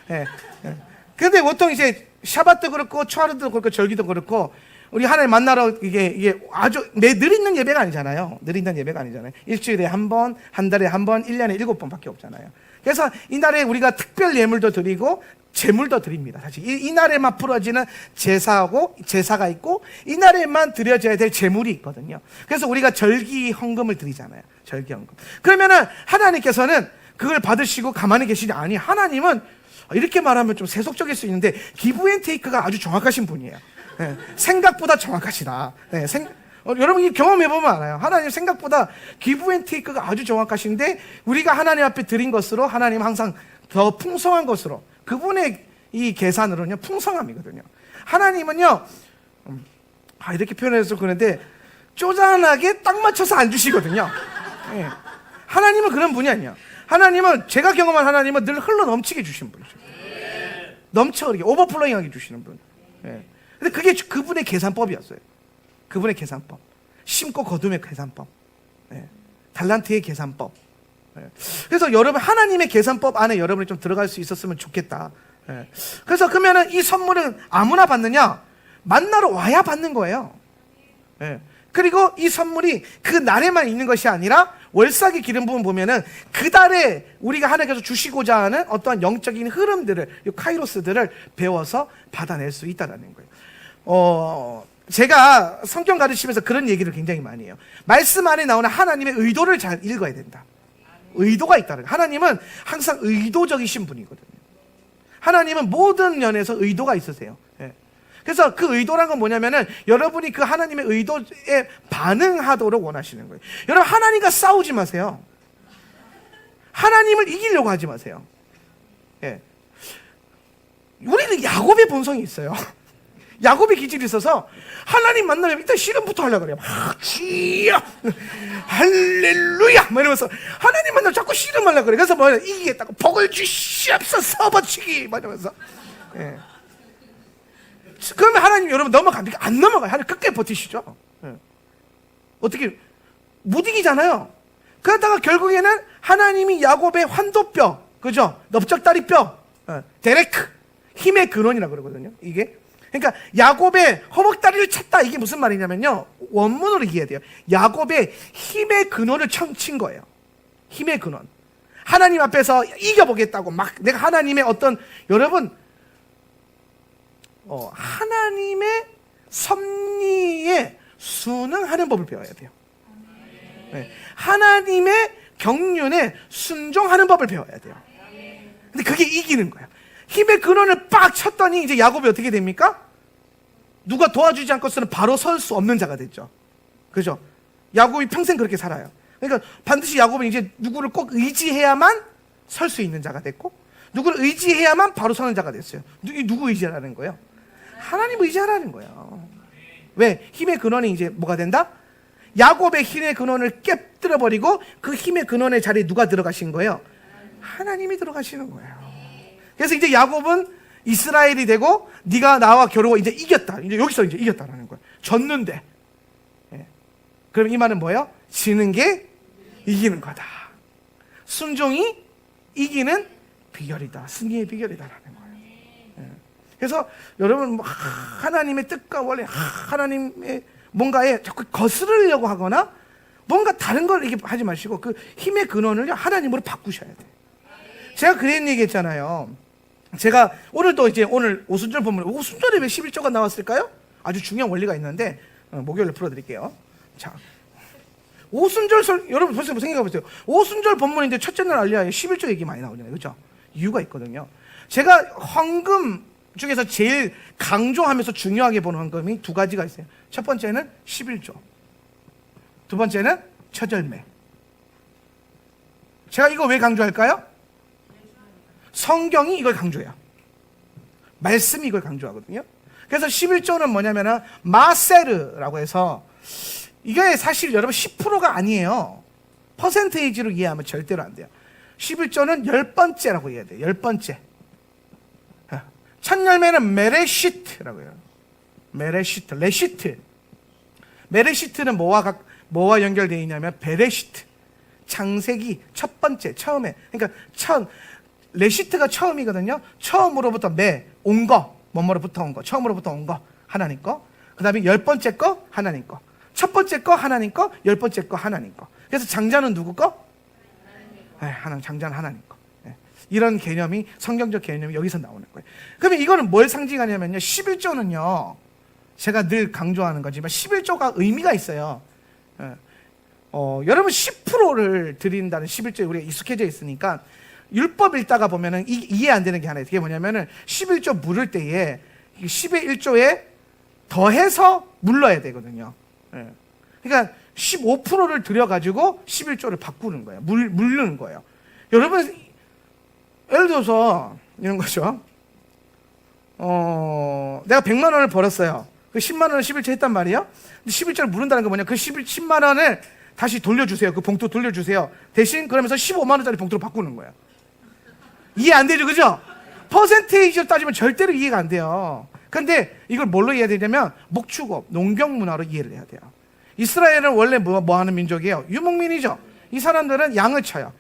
근데 보통 이제 샤밧도 그렇고 초하루도 그렇고 절기도 그렇고 우리 하나님 만나러 이게 아주 늘 있는 예배가 아니잖아요. 늘 있는 예배가 아니잖아요. 일주일에 한 번, 한 달에 한 번, 1년에 7번밖에 없잖아요. 그래서 이날에 우리가 특별 예물도 드리고 제물도 드립니다. 사실 이날에만 풀어지는 제사가 있고 이날에만 드려져야 될 제물이 있거든요. 그래서 우리가 절기 헌금을 드리잖아요. 절기 헌금. 그러면은 하나님께서는 그걸 받으시고 가만히 계시지 아니, 하나님은 이렇게 말하면 좀 세속적일 수 있는데 기브 앤 테이크가 아주 정확하신 분이에요. 생각보다 정확하시다. 여러분이 경험해보면 알아요. 하나님 생각보다 기브 앤 테이크가 아주 정확하신데 우리가 하나님 앞에 드린 것으로 하나님 항상 더 풍성한 것으로, 그분의 이 계산으로는요 풍성함이거든요. 하나님은요 이렇게 표현해서 그런데 쪼잔하게 딱 맞춰서 안 주시거든요. 하나님은 그런 분이 아니야. 하나님은, 제가 경험한 하나님은 늘 흘러 넘치게 주신 분이죠. 넘쳐 이렇게 오버플로잉하게 주시는 분. 근데 그게 그분의 계산법이었어요. 그분의 계산법. 심고 거둠의 계산법. 달란트의 계산법. 그래서 여러분 하나님의 계산법 안에 여러분이 좀 들어갈 수 있었으면 좋겠다. 그래서 그러면은 이 선물은 아무나 받느냐? 만나러 와야 받는 거예요. 그리고 이 선물이 그 날에만 있는 것이 아니라 월삭의 기름 부음 보면은 그 달에 우리가 하나님께서 주시고자 하는 어떠한 영적인 흐름들을, 이 카이로스들을 배워서 받아낼 수 있다는 거예요. 제가 성경 가르치면서 그런 얘기를 굉장히 많이 해요. 말씀 안에 나오는 하나님의 의도를 잘 읽어야 된다. 의도가 있다는 거예요. 하나님은 항상 의도적이신 분이거든요. 하나님은 모든 면에서 의도가 있으세요. 그래서 그 의도란 건 뭐냐면은 여러분이 그 하나님의 의도에 반응하도록 원하시는 거예요. 여러분 하나님과 싸우지 마세요. 하나님을 이기려고 하지 마세요. 우리는 야곱의 본성이 있어요. 야곱의 기질이 있어서 하나님 만나면 일단 씨름부터 하려고 그래요. 막 주여 할렐루야 막 이러면서 하나님 만나면 자꾸 씨름하려고 그래요. 그래서 뭐 이기겠다고 복을 주시옵소서 버치기 막 이러면서. 예. 그러면 하나님 여러분 넘어갑니까? 안 넘어가요. 하나님 끝까지 버티시죠. 예. 어떻게 못 이기잖아요. 그러다가 결국에는 하나님이 야곱의 환도뼈, 그죠? 넓적다리뼈, 데레크, 힘의 근원이라고 그러거든요. 이게 그러니까 야곱의 허벅다리를 찼다. 이게 무슨 말이냐면요, 원문으로 이해해야 돼요. 야곱의 힘의 근원을 친 거예요. 힘의 근원. 하나님 앞에서 이겨보겠다고 막 내가 하나님의 어떤, 여러분 하나님의 섭리에 순응하는 법을 배워야 돼요. 네. 하나님의 경륜에 순종하는 법을 배워야 돼요. 근데 그게 이기는 거야. 힘의 근원을 빡 쳤더니 이제 야곱이 어떻게 됩니까? 누가 도와주지 않고서는 바로 설 수 없는 자가 됐죠. 그죠? 야곱이 평생 그렇게 살아요. 그러니까 반드시 야곱은 이제 누구를 꼭 의지해야만 설 수 있는 자가 됐고, 누구를 의지해야만 바로 서는 자가 됐어요. 누구 의지하라는 거예요? 하나님 의지하라는 거예요. 왜? 힘의 근원이 이제 뭐가 된다? 야곱의 힘의 근원을 깨뜨려버리고 그 힘의 근원의 자리에 누가 들어가신 거예요? 하나님이 들어가시는 거예요. 그래서 이제 야곱은 이스라엘이 되고 네가 나와 겨루고 이제 이겼다. 이제 여기서 이제 이겼다라는 거예요. 졌는데. 예. 그럼 이 말은 뭐예요? 지는 게 이기는 거다. 순종이 이기는 비결이다. 승리의 비결이다라는 거예요. 예. 그래서 여러분 하나님의 뜻과 원래 하나님의 뭔가에 자꾸 거스르려고 하거나 뭔가 다른 걸 이렇게 하지 마시고 그 힘의 근원을 하나님으로 바꾸셔야 돼요. 제가 그런 얘기 했잖아요. 제가 오늘도 이제 오늘 오순절 본문, 오순절에 왜 11조가 나왔을까요? 아주 중요한 원리가 있는데 목요일에 풀어드릴게요. 자, 오순절 여러분 벌써 생각해보세요. 오순절 본문인데 첫째 날 알리야에 11조 얘기 많이 나오잖아요. 그렇죠? 이유가 있거든요. 제가 헌금 중에서 제일 강조하면서 중요하게 보는 헌금이 두 가지가 있어요. 첫 번째는 11조, 두 번째는 처절매. 제가 이거 왜 강조할까요? 성경이 이걸 강조해요. 말씀이 이걸 강조하거든요. 그래서 11조는 뭐냐면은 마세르라고 해서 이게 사실 여러분 10%가 아니에요. 퍼센테이지로 이해하면 절대로 안 돼요. 11조는 10번째라고 이해해야 돼요. 10번째. 첫 열매는 메레시트라고 해요. 메레시트, 레시트. 메레시트는 뭐와 연결되어 있냐면 베레시트. 창세기 첫 번째, 처음에. 그러니까 레시트가 처음이거든요. 처음으로부터 온 거, 뭐뭐로부터 온 거, 처음으로부터 온 거, 하나님 거. 그 다음에 10번째 거, 하나님 거. 첫 번째 거, 하나님 거, 10번째 거, 하나님 거. 그래서 장자는 누구 거? 장자는 하나님 거. 이런 개념이, 성경적 개념이 여기서 나오는 거예요. 그러면 이거는 뭘 상징하냐면요, 11조는요, 제가 늘 강조하는 거지만 11조가 의미가 있어요. 여러분 10%를 드린다는 11조에 우리가 익숙해져 있으니까 율법 읽다가 보면은 이해 안 되는 게 하나 있어요. 그게 뭐냐면은 11조 물을 때에 10의 1조에 더해서 물러야 되거든요. 그러니까 15%를 들여가지고 11조를 바꾸는 거예요. 물르는 거예요. 여러분, 예를 들어서 이런 거죠. 내가 100만 원을 벌었어요. 그 10만 원을 11조 했단 말이에요. 근데 11조를 물은다는 건 뭐냐? 그 10만 원을 다시 돌려주세요. 그 봉투 돌려주세요. 대신 그러면서 15만 원짜리 봉투로 바꾸는 거예요. 이해 안 되죠, 그죠? 퍼센테이지로 따지면 절대로 이해가 안 돼요. 근데 이걸 뭘로 이해해야 되냐면 목축업, 농경 문화로 이해를 해야 돼요. 이스라엘은 원래 뭐 하는 민족이에요? 유목민이죠. 이 사람들은 양을 쳐요.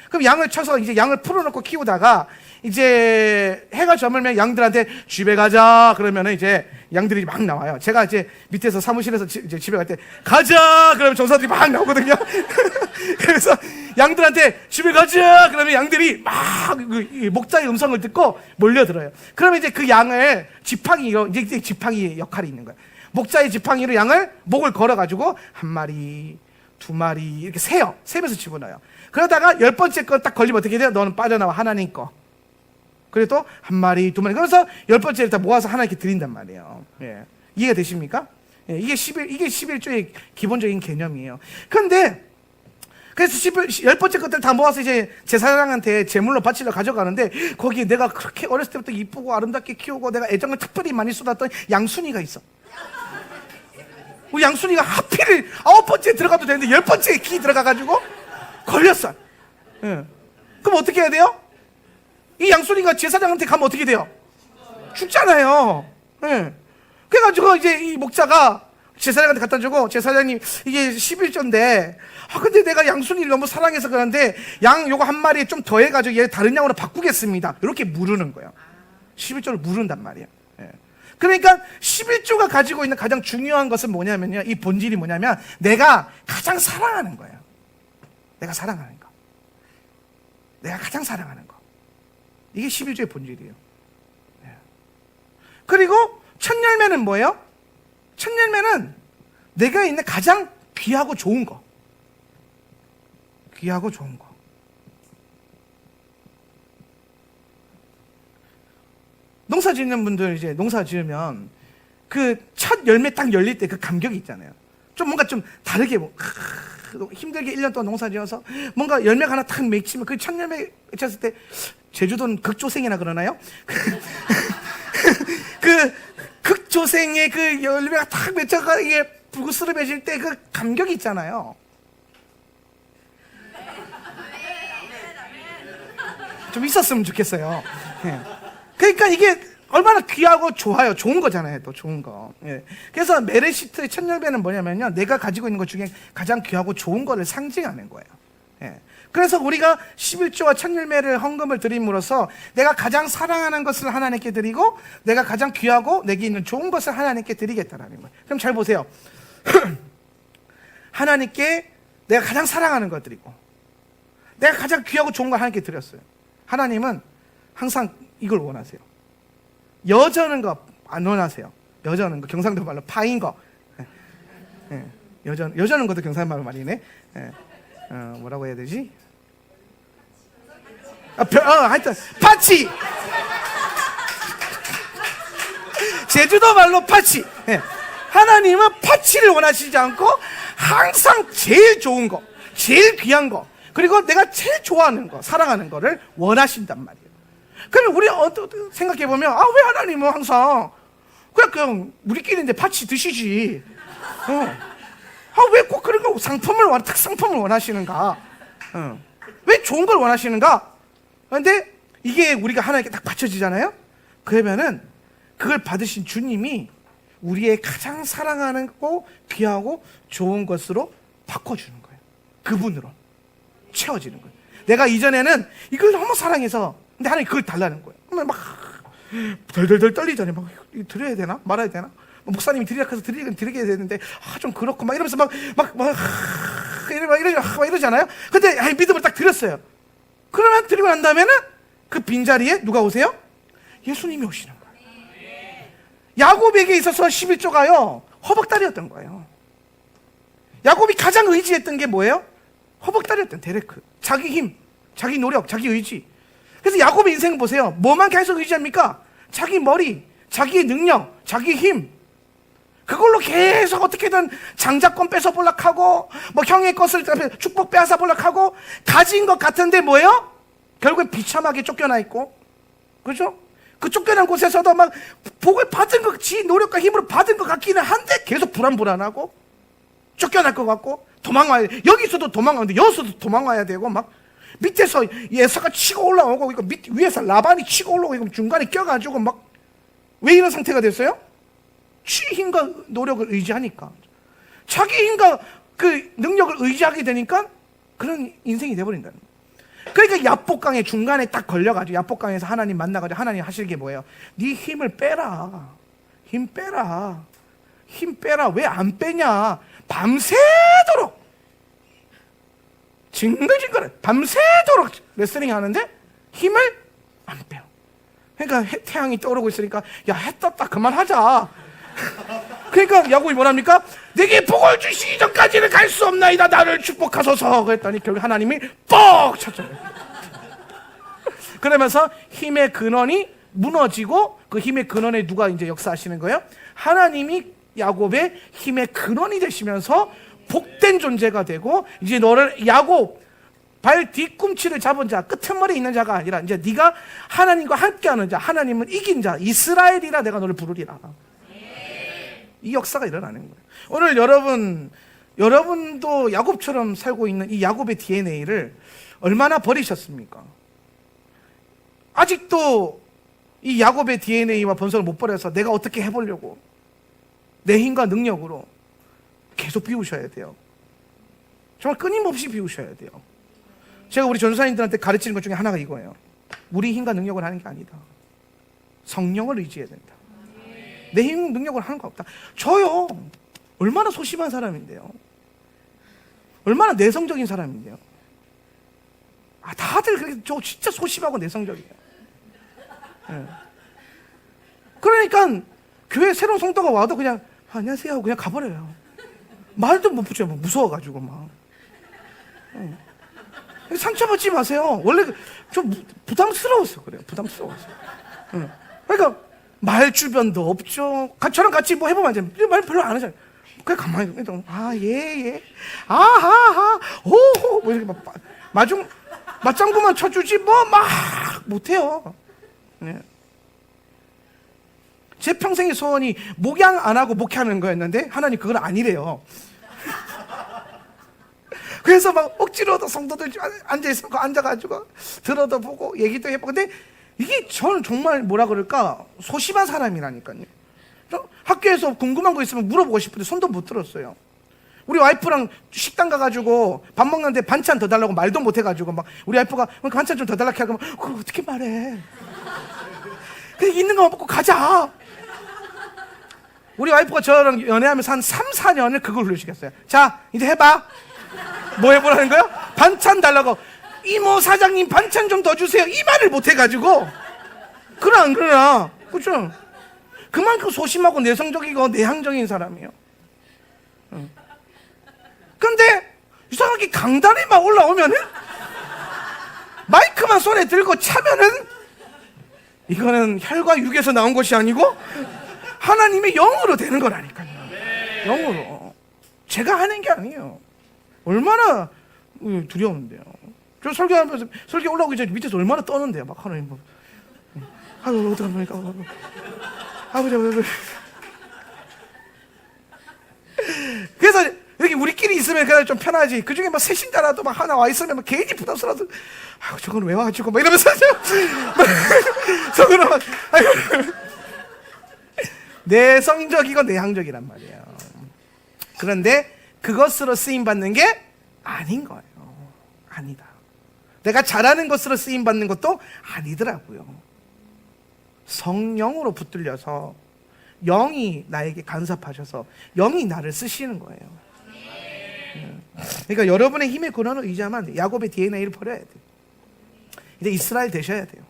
그럼 양을 쳐서 이제 양을 풀어놓고 키우다가 이제 해가 저물면 양들한테 집에 가자 그러면은 이제 양들이 막 나와요. 제가 이제 밑에서 사무실에서 이제 집에 갈 때 가자 그러면 정사들이 막 나오거든요. 그래서 양들한테 집에 가자 그러면 양들이 막 목자의 음성을 듣고 몰려들어요. 그러면 이제 그 양을 지팡이로, 이제 지팡이 역할이 있는 거예요. 목자의 지팡이로 양을 목을 걸어가지고 한 마리, 두 마리 이렇게 세면서 집어넣어요. 그러다가 10번째 거 딱 걸리면 어떻게 돼요? 너는 빠져나와, 하나님 거. 그래도 한 마리, 두 마리. 그래서 10번째를 다 모아서 하나님께 드린단 말이에요. 예. 이해가 되십니까? 예. 이게 11조의 기본적인 개념이에요. 근데 그래서 10번째 것들 다 모아서 이제 제사장한테 제물로 바치러 가져가는데, 거기에 내가 그렇게 어렸을 때부터 이쁘고 아름답게 키우고 내가 애정을 특별히 많이 쏟았던 양순이가 있어. 우리 양순이가 하필 9번째 들어가도 되는데 10번째 키 들어가가지고 걸렸어. 예. 그럼 어떻게 해야 돼요? 이 양순이가 제사장한테 가면 어떻게 돼요? 죽잖아요. 예. 그래가지고 이제 이 목자가 제사장한테 갖다 주고, 제사장님 이게 11조인데 근데 내가 양순이를 너무 사랑해서 그러는데 양 요거 한 마리 좀 더해가지고 얘 다른 양으로 바꾸겠습니다, 이렇게 물으는 거예요. 11조를 물은단 말이에요. 예. 그러니까 11조가 가지고 있는 가장 중요한 것은 뭐냐면요, 이 본질이 뭐냐면 내가 가장 사랑하는 거예요. 내가 사랑하는 거, 내가 가장 사랑하는 거, 이게 11조의 본질이에요. 예. 그리고 첫 열매는 뭐예요? 첫 열매는 내가 있는 가장 귀하고 좋은 거, 귀하고 좋은 거. 농사 짓는 분들 이제 농사 지으면 그 첫 열매 딱 열릴 때 그 감격이 있잖아요. 좀 뭔가 좀 다르게 힘들게 1년 동안 농사 지어서 뭔가 열매가 하나 딱 맺히면 그 첫 열매 맺혔을 때, 제주도는 극조생이나 그러나요? 그 극조생의 그 열매가 딱 맺혀가 이게 불그스름해질 때 그 감격이 있잖아요. 좀 있었으면 좋겠어요. 예. 그러니까 이게 얼마나 귀하고 좋아요. 좋은 거잖아요, 또 좋은 거. 예. 그래서 메레시트의 첫 열매는 뭐냐면요, 내가 가지고 있는 것 중에 가장 귀하고 좋은 거를 상징하는 거예요. 예. 그래서 우리가 11조와 첫 열매를 헌금을 드림으로써 내가 가장 사랑하는 것을 하나님께 드리고 내가 가장 귀하고 내게 있는 좋은 것을 하나님께 드리겠다라는 거예요. 그럼 잘 보세요. 하나님께 내가 가장 사랑하는 것 드리고 내가 가장 귀하고 좋은 걸 하나님께 드렸어요. 하나님은 항상 이걸 원하세요. 여저는 거 안 원하세요. 여저는 거, 경상도 말로 파인 거. 예. 여저는 것도 경상도 말로 말이네. 예. 뭐라고 해야 되지? 하여튼 파치. 제주도 말로 파치. 예. 하나님은 파치를 원하시지 않고 항상 제일 좋은 거, 제일 귀한 거, 그리고 내가 제일 좋아하는 거, 사랑하는 거를 원하신단 말이에요. 그럼 우리 생각해보면, 왜 하나님은 항상 그냥 우리끼리인데 파치 드시지, 왜 꼭 그런 거 상품을 특상품을 원하시는가? 왜 좋은 걸 원하시는가? 그런데 이게 우리가 하나님께 딱 받쳐지잖아요. 그러면은 그걸 받으신 주님이 우리의 가장 사랑하는 거, 귀하고 좋은 것으로 바꿔주는 거예요. 그분으로 채워지는 거예요. 내가 이전에는 이걸 너무 사랑해서, 근데 하나님 그걸 달라는 거예요. 막 덜덜덜 떨리잖아요. 막 드려야 되나 말아야 되나? 목사님이 드리라 해서 드리게 되는데 좀 그렇고 막 이러면서 막 이러잖아요. 근데 믿음을 딱 드렸어요. 그러면 드리고 난 다음에는 그 빈자리에 누가 오세요? 예수님이 오시는 거예요. 야곱에게 있어서 11조가요 허벅다리였던 거예요. 야곱이 가장 의지했던 게 뭐예요? 허벅다리였던 데레크. 자기 힘, 자기 노력, 자기 의지. 그래서 야곱의 인생을 보세요. 뭐만 계속 의지합니까? 자기 머리, 자기의 능력, 자기 힘. 그걸로 계속 어떻게든 장자권 뺏어보려고 하고, 뭐 형의 것을 축복 빼앗아보려고 하고, 가진 것 같은데 뭐예요? 결국엔 비참하게 쫓겨나 있고, 그죠? 그 쫓겨난 곳에서도 막 복을 받은 것, 지 노력과 힘으로 받은 것 같기는 한데 계속 불안하고, 쫓겨날 것 같고, 도망와야 돼. 여기서도 도망가는데 여기서도 도망와야 되고, 막 밑에서 예사가 치고 올라오고, 이거 위에서 라반이 치고 올라오고, 이거 중간에 껴가지고 막, 왜 이런 상태가 됐어요? 지 힘과 노력을 의지하니까, 자기 힘과 그 능력을 의지하게 되니까 그런 인생이 돼버린다는 거예요. 그러니까 야복강에 중간에 딱 걸려가지고, 야복강에서 하나님 만나가지고 하나님 하실 게 뭐예요? 네 힘을 빼라. 힘 빼라. 힘 빼라. 왜 안 빼냐? 밤새도록 징글징글 밤새도록 레슬링 하는데 힘을 안 빼요. 그러니까 태양이 떠오르고 있으니까 야, 해 떴다 그만하자. 그러니까 야곱이 뭐랍니까? 내게 복을 주시기 전까지는 갈 수 없나이다. 나를 축복하소서. 그랬더니 결국 하나님이 뻑 쳤잖아요. 그러면서 힘의 근원이 무너지고, 그 힘의 근원에 누가 이제 역사하시는 거예요? 하나님이 야곱의 힘의 근원이 되시면서 복된 존재가 되고, 이제 너를 야곱 발 뒤꿈치를 잡은 자, 끄트머리에 있는 자가 아니라 이제 네가 하나님과 함께하는 자, 하나님은 이긴 자, 이스라엘이라 내가 너를 부르리라. 이 역사가 일어나는 거예요. 오늘 여러분도 야곱처럼 살고 있는 이 야곱의 DNA를 얼마나 버리셨습니까? 아직도 이 야곱의 DNA와 본성을 못 버려서 내가 어떻게 해보려고 내 힘과 능력으로 계속 비우셔야 돼요. 정말 끊임없이 비우셔야 돼요. 제가 우리 전사님들한테 가르치는 것 중에 하나가 이거예요. 우리 힘과 능력을 하는 게 아니다. 성령을 의지해야 된다. 내 힘, 능력을 하는 거 없다. 저요, 얼마나 소심한 사람인데요. 얼마나 내성적인 사람인데요. 다들 그렇게 저 진짜 소심하고 내성적이에요. 네. 그러니까 교회 새로운 성도가 와도 그냥 안녕하세요 하고 그냥 가버려요. 말도 못 붙여요. 무서워가지고 막. 상처받지 마세요. 원래 좀 부담스러웠어. 그래요. 부담스러웠어. 그러니까 말 주변도 없죠. 저랑 같이 뭐 해보면 안 돼. 말 별로 안 하잖아요. 그냥 가만히 있어. 예. 아하하. 오호. 뭐 이렇게 맞장구만 쳐주지 뭐 막 못해요. 네. 제 평생의 소원이 목양 안 하고 목회하는 거였는데 하나님 그건 아니래요. 그래서 막 억지로도 성도들 앉아가지고 들어도 보고 얘기도 해보고. 근데 이게 저는 정말 뭐라 그럴까, 소심한 사람이라니까요. 학교에서 궁금한 거 있으면 물어보고 싶은데 손도 못 들었어요. 우리 와이프랑 식당 가가지고 밥 먹는데 반찬 더 달라고 말도 못 해가지고 막 우리 와이프가 반찬 좀 더 달라고 하면 그걸 어떻게 말해. 그냥 있는 거 먹고 가자. 우리 와이프가 저랑 연애하면서 한 3, 4년을 그걸 훈련시켰어요. 자, 이제 해봐. 뭐 해보라는 거야? 반찬 달라고. 이모 사장님 반찬 좀 더 주세요. 이 말을 못 해가지고. 그러나 안 그러나. 그렇죠? 그만큼 소심하고 내성적이고 내향적인 사람이에요. 근데 이상하게 강단에 막 올라오면은 마이크만 손에 들고 차면은 이거는 혈과 육에서 나온 것이 아니고 하나님의 영으로 되는 거라니까요. 영으로. 제가 하는 게 아니에요. 얼마나 두려운데요. 저 설교하면서 설교 올라오기 전에 밑에서 얼마나 떠는데요. 막 하나님 뭐. 아유 어떡합니까. 아버지. 그래서 여기 우리끼리 있으면 그냥 좀 편하지. 그 중에 막 새신자라도 막 하나 와 있으면 막 괜히 부담스러워서 저건 왜 와가지고 막 이러면서 저거는 막 내성적이고 내향적이란 말이에요. 그런데 그것으로 쓰임받는 게 아닌 거예요. 아니다. 내가 잘하는 것으로 쓰임받는 것도 아니더라고요. 성령으로 붙들려서 영이 나에게 간섭하셔서 영이 나를 쓰시는 거예요. 그러니까 여러분의 힘의 근원을 의지하면 안 돼요. 야곱의 DNA를 버려야 돼요. 이제 이스라엘 되셔야 돼요.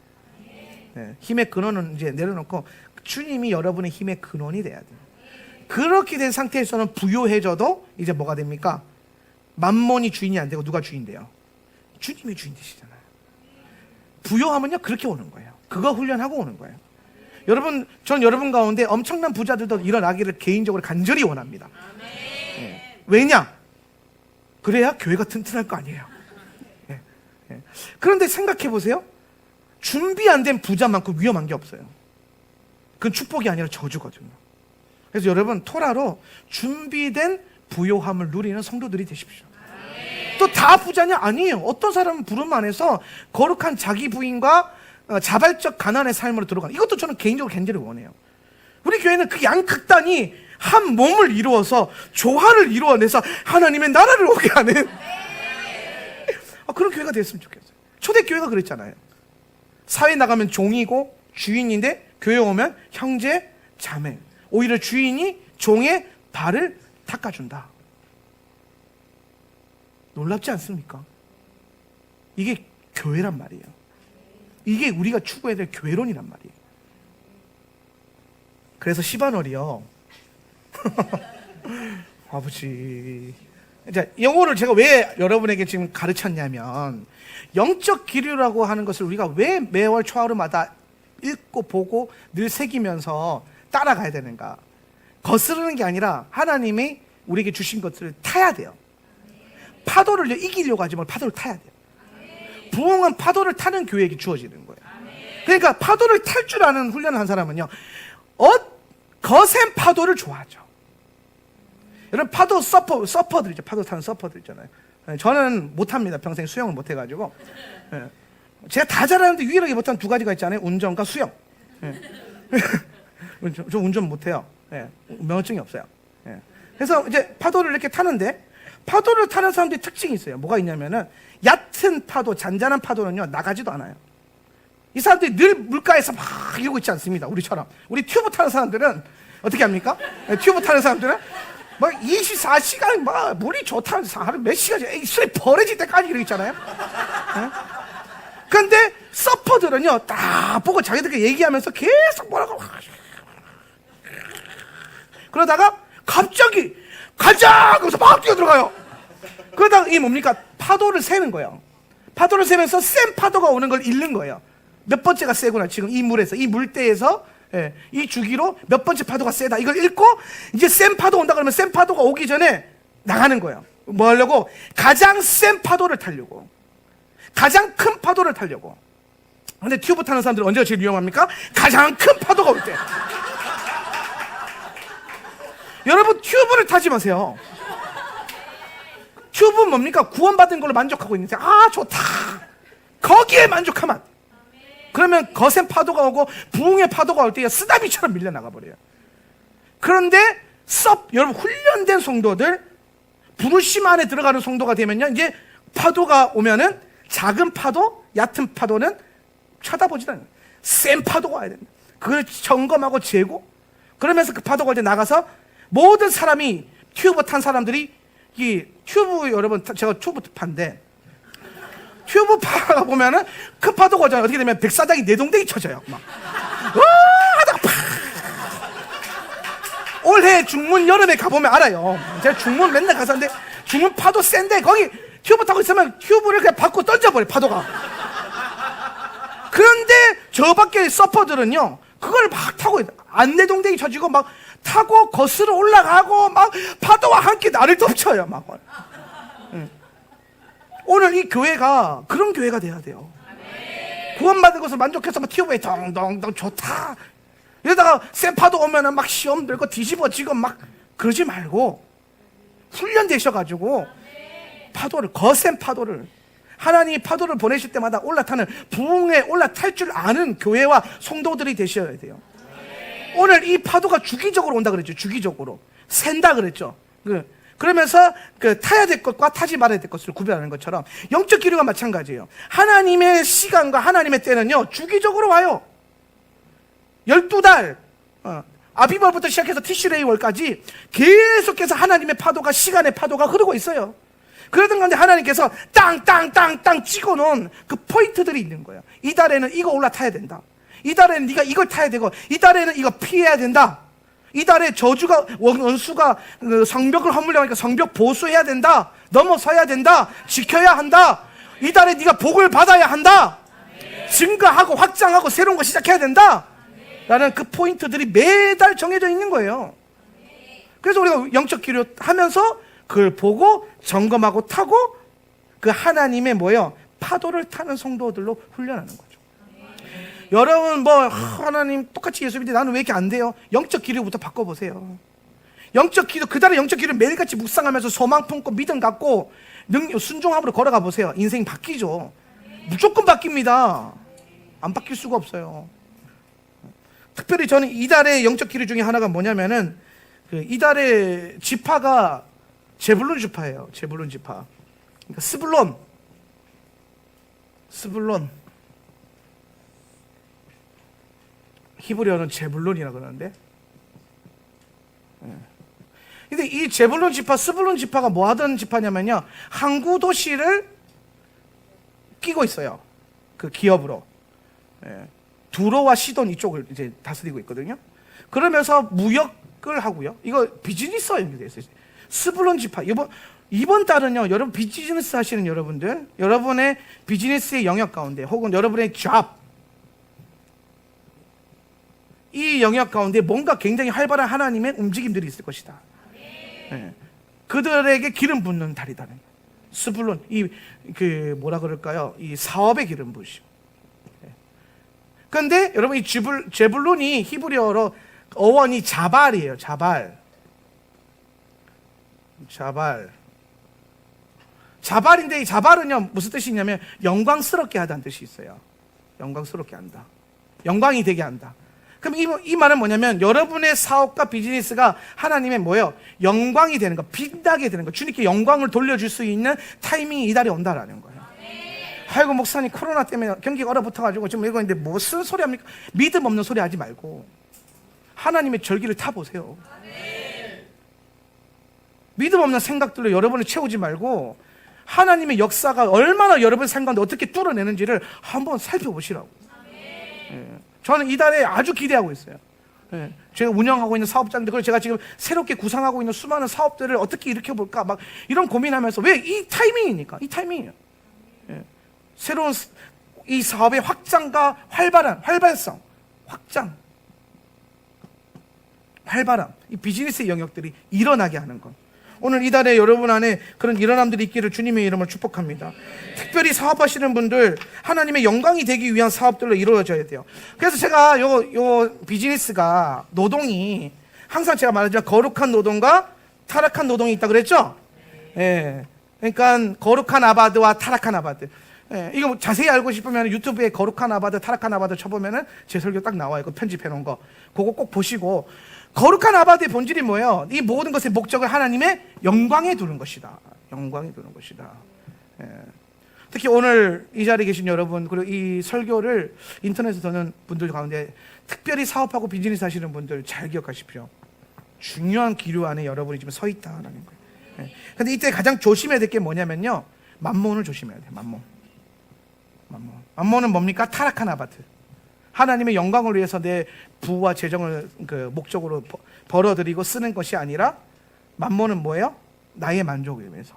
힘의 근원은 이제 내려놓고 주님이 여러분의 힘의 근원이 돼야 돼요. 그렇게 된 상태에서는 부요해져도 이제 뭐가 됩니까? 만몬이 주인이 안 되고 누가 주인 돼요? 주님이 주인 되시잖아요. 부요하면요 그렇게 오는 거예요. 그거 훈련하고 오는 거예요. 여러분, 전 여러분 가운데 엄청난 부자들도 일어나기를 개인적으로 간절히 원합니다. 왜냐? 그래야 교회가 튼튼할 거 아니에요. 그런데 생각해 보세요. 준비 안 된 부자만큼 위험한 게 없어요. 그건 축복이 아니라 저주거든요. 그래서 여러분 토라로 준비된 부요함을 누리는 성도들이 되십시오. 또 다 부자냐? 아니에요. 어떤 사람은 부름 안에서 거룩한 자기 부인과 자발적 가난의 삶으로 들어가. 이것도 저는 개인적으로 굉장히 원해요. 우리 교회는 그 양극단이 한 몸을 이루어서 조화를 이루어내서 하나님의 나라를 오게 하는 그런 교회가 됐으면 좋겠어요. 초대교회가 그랬잖아요. 사회 나가면 종이고 주인인데 교회 오면 형제, 자매. 오히려 주인이 종의 발을 닦아준다. 놀랍지 않습니까? 이게 교회란 말이에요. 이게 우리가 추구해야 될 교회론이란 말이에요. 그래서 시바놀이요. 아버지. 이제 영어를 제가 왜 여러분에게 지금 가르쳤냐면 영적 기류라고 하는 것을 우리가 왜 매월 초하루마다 읽고 보고 늘 새기면서 따라가야 되는가. 거스르는 게 아니라 하나님이 우리에게 주신 것들을 타야 돼요. 파도를 이기려고 하지 말고 파도를 타야 돼요. 부흥은 파도를 타는 교회에게 주어지는 거예요. 그러니까 파도를 탈 줄 아는 훈련을 한 사람은요, 거센 파도를 좋아하죠. 여러분, 파도 서퍼들 있죠. 파도 타는 서퍼들 있잖아요. 저는 못합니다. 평생 수영을 못해가지고. 제가 다 잘하는데 유일하게 못하는 두 가지가 있잖아요. 운전과 수영. 저 운전 못해요. 면허증이 없어요. 그래서 이제 파도를 이렇게 타는데, 파도를 타는 사람들이 특징이 있어요. 뭐가 있냐면은, 얕은 파도, 잔잔한 파도는요, 나가지도 않아요. 이 사람들이 늘 물가에서 막 이러고 있지 않습니다. 우리처럼. 우리 튜브 타는 사람들은 어떻게 합니까? 튜브 타는 사람들은 막 24시간 막 물이 좋다면서 하루 몇 시간씩 술이 버려질 때까지 이러고 있잖아요. 그런데 서퍼들은요, 딱 보고 자기들끼리 얘기하면서 계속 뭐라고 그러다가 갑자기 가자! 그래서 막 뛰어들어가요. 그러다가 이 뭡니까? 파도를 세는 거예요. 파도를 세면서 센 파도가 오는 걸 잃는 거예요. 몇 번째가 세구나. 지금 이 물에서, 이 물대에서, 이 주기로 몇 번째 파도가 세다. 이걸 읽고, 이제 센 파도 온다 그러면 센 파도가 오기 전에 나가는 거예요. 뭐 하려고? 가장 센 파도를 타려고. 가장 큰 파도를 타려고. 근데 튜브 타는 사람들은 언제가 제일 위험합니까? 가장 큰 파도가 올 때. 여러분, 튜브를 타지 마세요. 튜브는 뭡니까? 구원받은 걸로 만족하고 있는데, 아, 좋다. 거기에 만족하면. 그러면 거센 파도가 오고 부흥의 파도가 올 때 쓰나미처럼 밀려나가 버려요. 그런데 여러분, 훈련된 성도들, 부르심 안에 들어가는 성도가 되면요, 이제 파도가 오면은 작은 파도, 얕은 파도는 쳐다보지도 않아요. 센 파도가 와야 됩니다. 그걸 점검하고 재고, 그러면서 그 파도가 이제 나가서 모든 사람이, 튜브 탄 사람들이, 이 튜브, 여러분, 제가 튜브파인데, 튜브파가 보면은 큰 파도가 오잖아요. 어떻게 되면 백사장이 내동댕이 쳐져요. 막. 하다가 팍! 올해 중문 여름에 가보면 알아요. 제가 중문 맨날 가서는데, 중문 파도 센데, 거기 튜브 타고 있으면 튜브를 그냥 받고 던져버려, 파도가. 그런데 저 밖에 서퍼들은요, 그걸 막 타고, 안내동댕이 쳐지고, 막 타고 거슬러 올라가고, 막 파도와 함께 나를 덮쳐요, 막. 오늘 이 교회가 그런 교회가 돼야 돼요. 구원받은 것을 만족해서 막 튜브에 덩덩덩 좋다. 이러다가 센 파도 오면은 막 시험 들고 뒤집어지고 막 그러지 말고 훈련되셔가지고 파도를, 거센 파도를, 하나님이 파도를 보내실 때마다 올라타는, 부흥에 올라탈 줄 아는 교회와 성도들이 되셔야 돼요. 오늘 이 파도가 주기적으로 온다 그랬죠. 주기적으로 샌다 그랬죠. 그러면서 타야 될 것과 타지 말아야 될 것을 구별하는 것처럼 영적 기류가 마찬가지예요. 하나님의 시간과 하나님의 때는요, 주기적으로 와요. 12달, 아비벌부터 시작해서 티슈레이월까지 계속해서 하나님의 파도가, 시간의 파도가 흐르고 있어요. 그러던 가운데 하나님께서 땅 찍어놓은 그 포인트들이 있는 거예요. 이 달에는 이거 올라타야 된다. 이 달에는 네가 이걸 타야 되고, 이 달에는 이거 피해야 된다. 이 달에 저주가, 원수가 성벽을 허물려고 하니까 성벽 보수해야 된다. 넘어서야 된다. 지켜야 한다. 이 달에 네가 복을 받아야 한다. 증가하고 확장하고 새로운 거 시작해야 된다. 라는 그 포인트들이 매달 정해져 있는 거예요. 그래서 우리가 영적 기류 하면서 그걸 보고 점검하고 타고 그 하나님의 파도를 타는 성도들로 훈련하는 거죠. 여러분, 하나님 똑같이 예수 믿는데 나는 왜 이렇게 안 돼요? 영적 기류부터 바꿔보세요. 영적 기류, 그달의 영적 기류 매일같이 묵상하면서 소망 품고 믿음 갖고 순종함으로 걸어가 보세요. 인생이 바뀌죠. 무조건 바뀝니다. 안 바뀔 수가 없어요. 특별히 저는 이달의 영적 기류 중에 하나가 뭐냐면은, 이달의 지파가 제불론 지파예요. 제불론 지파. 그러니까 스불론. 히브리어는 제불론이라 그러는데, 근데 이 제불론 지파, 스불론 지파가 뭐 하던 지파냐면요, 항구 도시를 끼고 있어요. 그 기업으로. 두로와 시돈 이쪽을 이제 다스리고 있거든요. 그러면서 무역을 하고요. 이거 비즈니스와 연결되어 있어요. 스불론 지파. 이번 달은요, 여러분 비즈니스 하시는 여러분들, 여러분의 비즈니스의 영역 가운데, 혹은 여러분의 이 영역 가운데 뭔가 굉장히 활발한 하나님의 움직임들이 있을 것이다. 그들에게 기름 붓는 달이다는 거예요. 스불론, 뭐라 그럴까요? 이 사업에 기름 부으시고. 그런데 여러분, 이 제불론이 히브리어로 어원이 자발이에요. 자발인데, 이 자발은요 무슨 뜻이 있냐면 영광스럽게 하다는 뜻이 있어요. 영광스럽게 한다, 영광이 되게 한다. 그럼 이 말은 뭐냐면, 여러분의 사업과 비즈니스가 하나님의 뭐예요? 영광이 되는 거, 빛나게 되는 거, 주님께 영광을 돌려줄 수 있는 타이밍이 이 달에 온다라는 거예요. 아이고 목사님, 코로나 때문에 경기가 얼어붙어가지고 지금 이거 있는데 무슨 소리 합니까? 믿음 없는 소리 하지 말고 하나님의 절기를 타보세요. 믿음 없는 생각들로 여러분을 채우지 말고 하나님의 역사가 얼마나 여러분 생각 가운데 어떻게 뚫어내는지를 한번 살펴보시라고. 저는 이달에 아주 기대하고 있어요. 제가 운영하고 있는 사업장들, 그리고 제가 지금 새롭게 구상하고 있는 수많은 사업들을 어떻게 일으켜볼까 막 이런 고민하면서, 왜? 이 타이밍이니까. 이 타이밍이에요. 새로운 이 사업의 확장과 활발성, 활발함, 이 비즈니스의 영역들이 일어나게 하는 것. 오늘 이달에 여러분 안에 그런 일어남들이 있기를 주님의 이름으로 축복합니다. 특별히 사업하시는 분들, 하나님의 영광이 되기 위한 사업들로 이루어져야 돼요. 그래서 제가 요 비즈니스가, 노동이 항상 제가 말하지만 거룩한 노동과 타락한 노동이 있다 그랬죠? 그러니까 거룩한 아바드와 타락한 아바드. 이거 자세히 알고 싶으면 유튜브에 거룩한 아바드, 타락한 아바드 쳐보면은 제 설교 딱 나와요. 그 편집해 놓은 거. 그거 꼭 보시고, 거룩한 아바드의 본질이 뭐예요? 이 모든 것의 목적을 하나님의 영광에 두는 것이다. 영광에 두는 것이다. 특히 오늘 이 자리에 계신 여러분, 그리고 이 설교를 인터넷에 듣는 분들 가운데 특별히 사업하고 비즈니스 하시는 분들 잘 기억하십시오. 중요한 기류 안에 여러분이 지금 서 있다라는 거예요. 근데 이때 가장 조심해야 될 게 뭐냐면요, 만몬을 조심해야 돼요. 만몬은 뭡니까? 타락한 아바드. 하나님의 영광을 위해서 내 부와 재정을 목적으로 벌어들이고 쓰는 것이 아니라, 만몬은 뭐예요? 나의 만족을 위해서.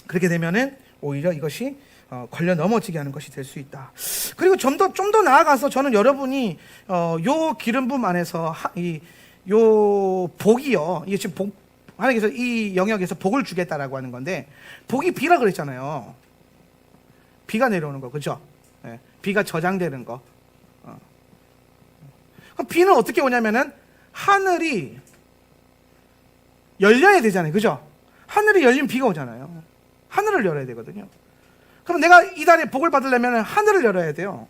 그렇게 되면은 오히려 이것이 걸려 넘어지게 하는 것이 될 수 있다. 그리고 좀 더 나아가서 저는 여러분이 요 기름 부음 안에서 요 복이요, 이게 지금 하나님께서 이 영역에서 복을 주겠다라고 하는 건데, 복이 비라 그랬잖아요. 비가 내려오는 거, 그죠? 비가 저장되는 거. 그럼 비는 어떻게 오냐면은 하늘이 열려야 되잖아요, 그죠? 하늘이 열리면 비가 오잖아요. 하늘을 열어야 되거든요. 그럼 내가 이달에 복을 받으려면 하늘을 열어야 돼요.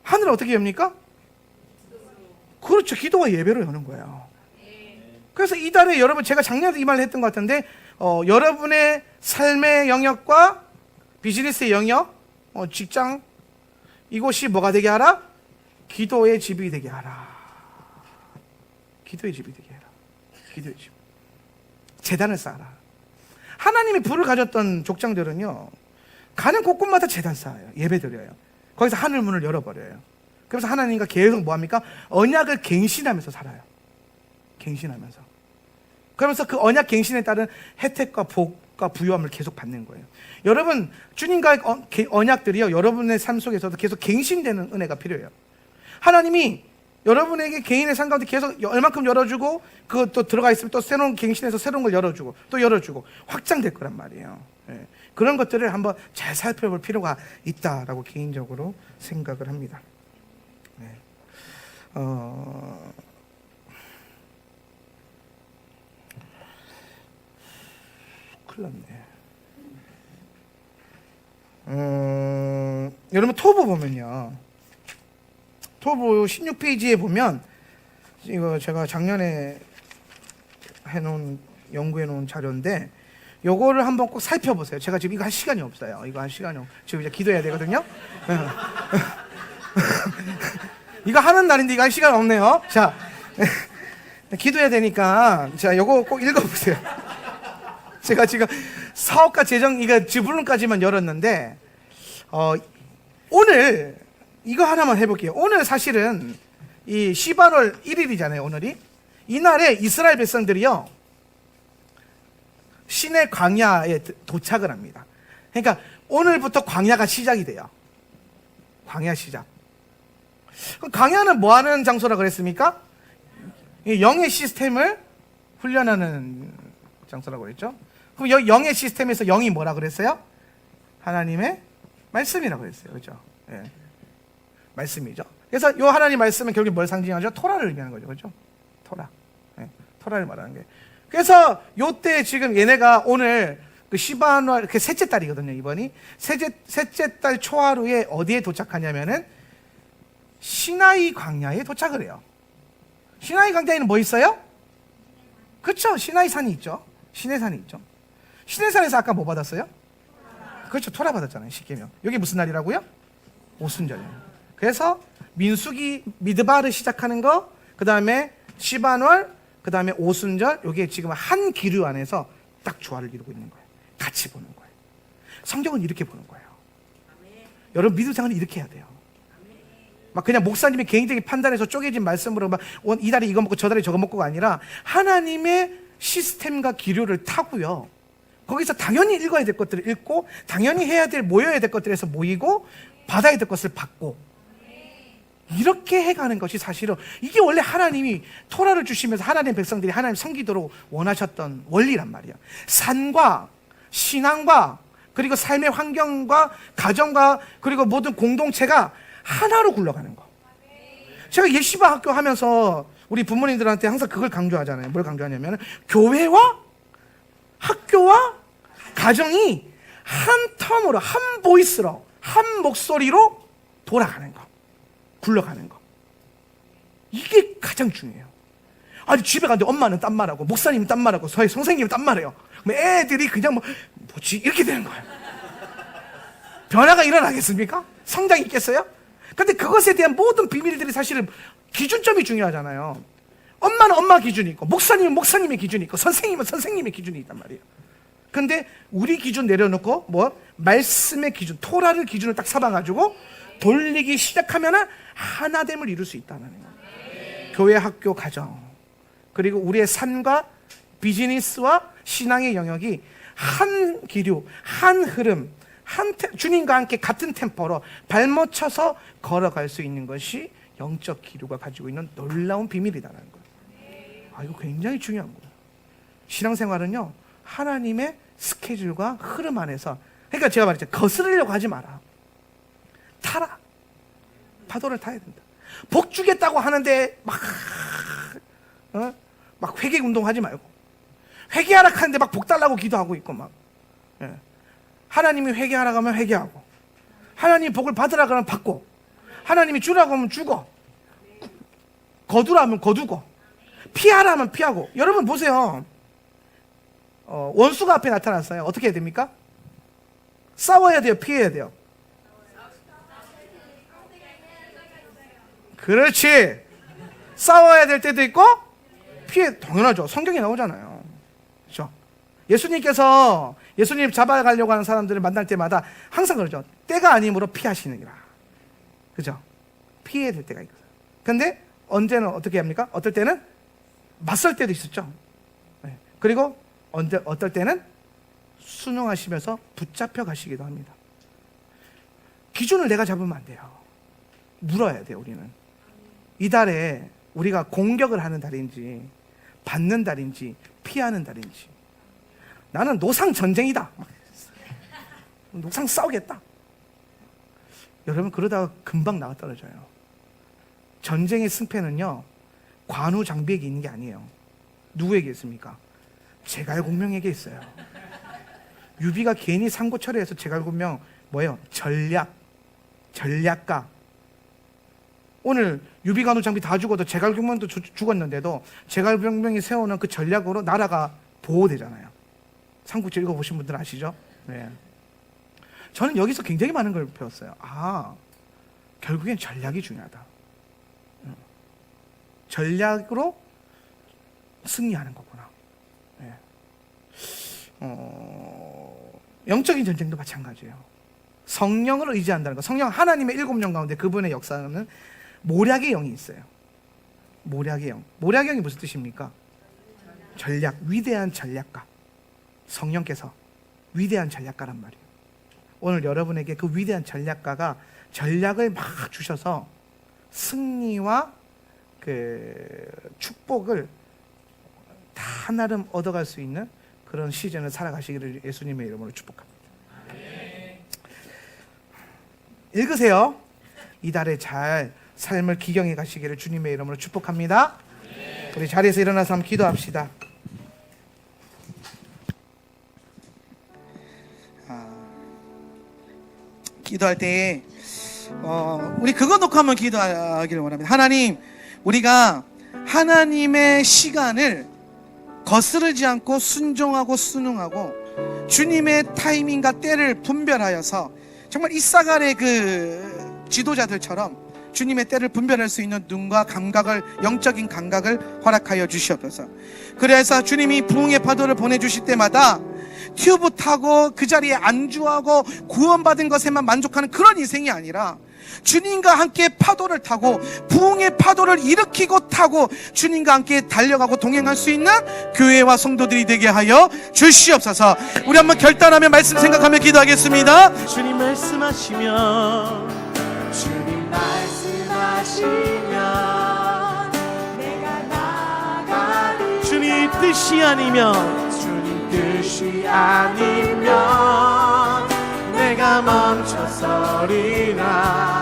하늘을 어떻게 엽니까? 그렇죠, 기도와 예배로 여는 거예요. 그래서 이달에 여러분, 제가 작년에도 이 말을 했던 것 같은데, 여러분의 삶의 영역과 비즈니스의 영역, 직장, 이곳이 뭐가 되게 하라? 기도의 집이 되게 하라. 기도의 집이 되게 하라. 기도의 집. 제단을 쌓아라. 하나님이 불을 가졌던 족장들은요, 가는 곳곳마다 제단 쌓아요. 예배 드려요. 거기서 하늘 문을 열어버려요. 그래서 하나님과 계속 뭐합니까? 언약을 갱신하면서 살아요. 갱신하면서. 그러면서 그 언약 갱신에 따른 혜택과 복과 부유함을 계속 받는 거예요. 여러분, 주님과의 언약들이요, 여러분의 삶 속에서도 계속 갱신되는 은혜가 필요해요. 하나님이 여러분에게 개인의 삶 가운데 계속 얼만큼 열어주고, 그거 또 들어가 있으면 또 새로운 갱신해서 새로운 걸 열어주고, 또 열어주고, 확장될 거란 말이에요. 그런 것들을 한번 잘 살펴볼 필요가 있다라고 개인적으로 생각을 합니다. 큰일 났네. 여러분, 토부 보면요, 토부 16페이지에 보면, 이거 제가 작년에 연구해 놓은 자료인데, 요거를 한번 꼭 살펴보세요. 제가 지금 이거 할 시간이 없어요. 지금 이제 기도해야 되거든요. 이거 하는 날인데 이거 할 시간 없네요. 자, 기도해야 되니까, 자, 요거 꼭 읽어보세요. 제가 지금 사업과 재정, 이거 지불론까지만 열었는데, 오늘 이거 하나만 해볼게요. 오늘 사실은 이 시바월 1일이잖아요. 오늘이. 이날에 이스라엘 백성들이요, 신의 광야에 도착을 합니다. 그러니까 오늘부터 광야가 시작이 돼요. 광야 시작. 그럼 광야는 뭐 하는 장소라 그랬습니까? 이 영의 시스템을 훈련하는 장소라고 그랬죠. 그럼 여기 영의 시스템에서 영이 뭐라 그랬어요? 하나님의 말씀이라고 그랬어요. 그렇죠? 예. 말씀이죠. 그래서 이 하나님 말씀은 결국 뭘 상징하죠? 토라를 의미하는 거죠. 그렇죠? 토라. 예. 토라를 말하는 게. 그래서 요때 지금 얘네가 오늘 그 시바누아 그 셋째 달이거든요. 이번이 셋째 달 초하루에 어디에 도착하냐면은 시나이 광야에 도착을 해요. 시나이 광야에는 뭐 있어요? 그렇죠. 시나이 산이 있죠. 시내산이 있죠. 시내산에서 아까 뭐 받았어요? 그렇죠. 토라 받았잖아요. 십계명. 여기 무슨 날이라고요? 오순절이에요. 그래서 민수기 미드바를 시작하는 거, 그 다음에 시바누알, 그 다음에 오순절, 이게 지금 한 기류 안에서 딱 조화를 이루고 있는 거예요. 같이 보는 거예요. 성경은 이렇게 보는 거예요. 여러분 믿음 생활은 이렇게 해야 돼요. 막 그냥 목사님의 개인적인 판단에서 쪼개진 말씀으로 막 이 달에 이거 먹고 저 달에 저거 먹고가 아니라 하나님의 시스템과 기류를 타고요. 거기서 당연히 읽어야 될 것들을 읽고 당연히 해야 될 모여야 될 것들에서 모이고 받아야 될 것을 받고 이렇게 해가는 것이 사실은 이게 원래 하나님이 토라를 주시면서 하나님 백성들이 하나님 섬기도록 원하셨던 원리란 말이야. 산과 신앙과 그리고 삶의 환경과 가정과 그리고 모든 공동체가 하나로 굴러가는 거. 제가 예시바 학교 하면서 우리 부모님들한테 항상 그걸 강조하잖아요. 뭘 강조하냐면 교회와 학교와 가정이 한 텀으로 한 보이스로 한 목소리로 돌아가는 거, 굴러가는 거. 이게 가장 중요해요. 아니 집에 갔는데 엄마는 딴 말하고 목사님은 딴 말하고 선생님은 딴 말해요. 애들이 그냥 뭐지 이렇게 되는 거예요. 변화가 일어나겠습니까? 성장이 있겠어요? 근데 그것에 대한 모든 비밀들이 사실은 기준점이 중요하잖아요. 엄마는 엄마 기준이 있고 목사님은 목사님의 기준이 있고 선생님은 선생님의 기준이 있단 말이에요. 근데 우리 기준 내려놓고 말씀의 기준, 토라를 기준을 딱 삼아가지고 돌리기 시작하면은 하나됨을 이룰 수 있다는 거예요. 교회, 학교, 가정 그리고 우리의 삶과 비즈니스와 신앙의 영역이 한 기류, 한 흐름, 주님과 함께 같은 템포로 발못 쳐서 걸어갈 수 있는 것이 영적 기류가 가지고 있는 놀라운 비밀이다라는 거예요. 이거 굉장히 중요한 거예요. 신앙생활은요 하나님의 스케줄과 흐름 안에서, 그러니까 제가 말했죠. 거스르려고 하지 마라. 타라. 파도를 타야 된다. 복 주겠다고 하는데 막 회개 운동하지 말고, 회개하라 하는데 막 복 달라고 기도하고 있고 하나님이 회개하라고 하면 회개하고, 하나님이 복을 받으라고 하면 받고, 하나님이 주라고 하면 주고, 거두라 하면 거두고, 피하라 하면 피하고. 여러분 보세요. 원수가 앞에 나타났어요. 어떻게 해야 됩니까? 싸워야 돼요? 피해야 돼요? 그렇지. 싸워야 될 때도 있고 당연하죠. 성경에 나오잖아요. 그렇죠? 예수님께서 예수님 잡아가려고 하는 사람들을 만날 때마다 항상 그러죠. 때가 아니므로 피하시느니라. 그죠? 피해야 될 때가 있거든요. 근데 언제는 어떻게 합니까? 어떨 때는 맞설 때도 있었죠. 그리고 어떨 때는 순응하시면서 붙잡혀 가시기도 합니다. 기준을 내가 잡으면 안 돼요. 물어야 돼요. 우리는 이 달에 우리가 공격을 하는 달인지 받는 달인지 피하는 달인지. 나는 노상 전쟁이다, 노상 싸우겠다. 여러분 그러다가 금방 나가 떨어져요. 전쟁의 승패는요 관우 장비에게 있는 게 아니에요. 누구에게 있습니까? 제갈공명에게 있어요. 유비가 괜히 상고철회해서 제갈공명 뭐예요? 전략가. 오늘 유비관우 장비 다 죽어도 제갈공명도 죽었는데도 제갈공명이 세우는 그 전략으로 나라가 보호되잖아요. 삼국지 읽어보신 분들 아시죠? 네. 저는 여기서 굉장히 많은 걸 배웠어요. 결국엔 전략이 중요하다. 전략으로 승리하는 거구나. 네. 영적인 전쟁도 마찬가지예요. 성령을 의지한다는 거. 성령 하나님의 7명 가운데 그분의 역사는 모략의 영이 있어요. 모략의 영. 모략의 영이 무슨 뜻입니까? 전략, 위대한 전략가. 성령께서 위대한 전략가란 말이에요. 오늘 여러분에게 그 위대한 전략가가 전략을 막 주셔서 승리와 그 축복을 다 나름 얻어갈 수 있는 그런 시즌을 살아가시기를 예수님의 이름으로 축복합니다. 읽으세요. 이달에 잘 삶을 기경해 가시기를 주님의 이름으로 축복합니다. 우리 자리에서 일어나서 한번 기도합시다. 기도할 때에 우리 그거 놓고 한번 기도하기를 원합니다. 하나님, 우리가 하나님의 시간을 거스르지 않고 순종하고 순응하고 주님의 타이밍과 때를 분별하여서 정말 이사갈의 그 지도자들처럼 주님의 때를 분별할 수 있는 눈과 감각을, 영적인 감각을 허락하여 주시옵소서. 그래서 주님이 부흥의 파도를 보내주실 때마다 튜브 타고 그 자리에 안주하고 구원받은 것에만 만족하는 그런 인생이 아니라 주님과 함께 파도를 타고 부흥의 파도를 일으키고 타고 주님과 함께 달려가고 동행할 수 있는 교회와 성도들이 되게 하여 주시옵소서. 우리 한번 결단하며 말씀 생각하며 기도하겠습니다. 주님 말씀하시면 내가 나가리. 주님 뜻이 아니면 뜻이 아니면 내가 멈춰서리라.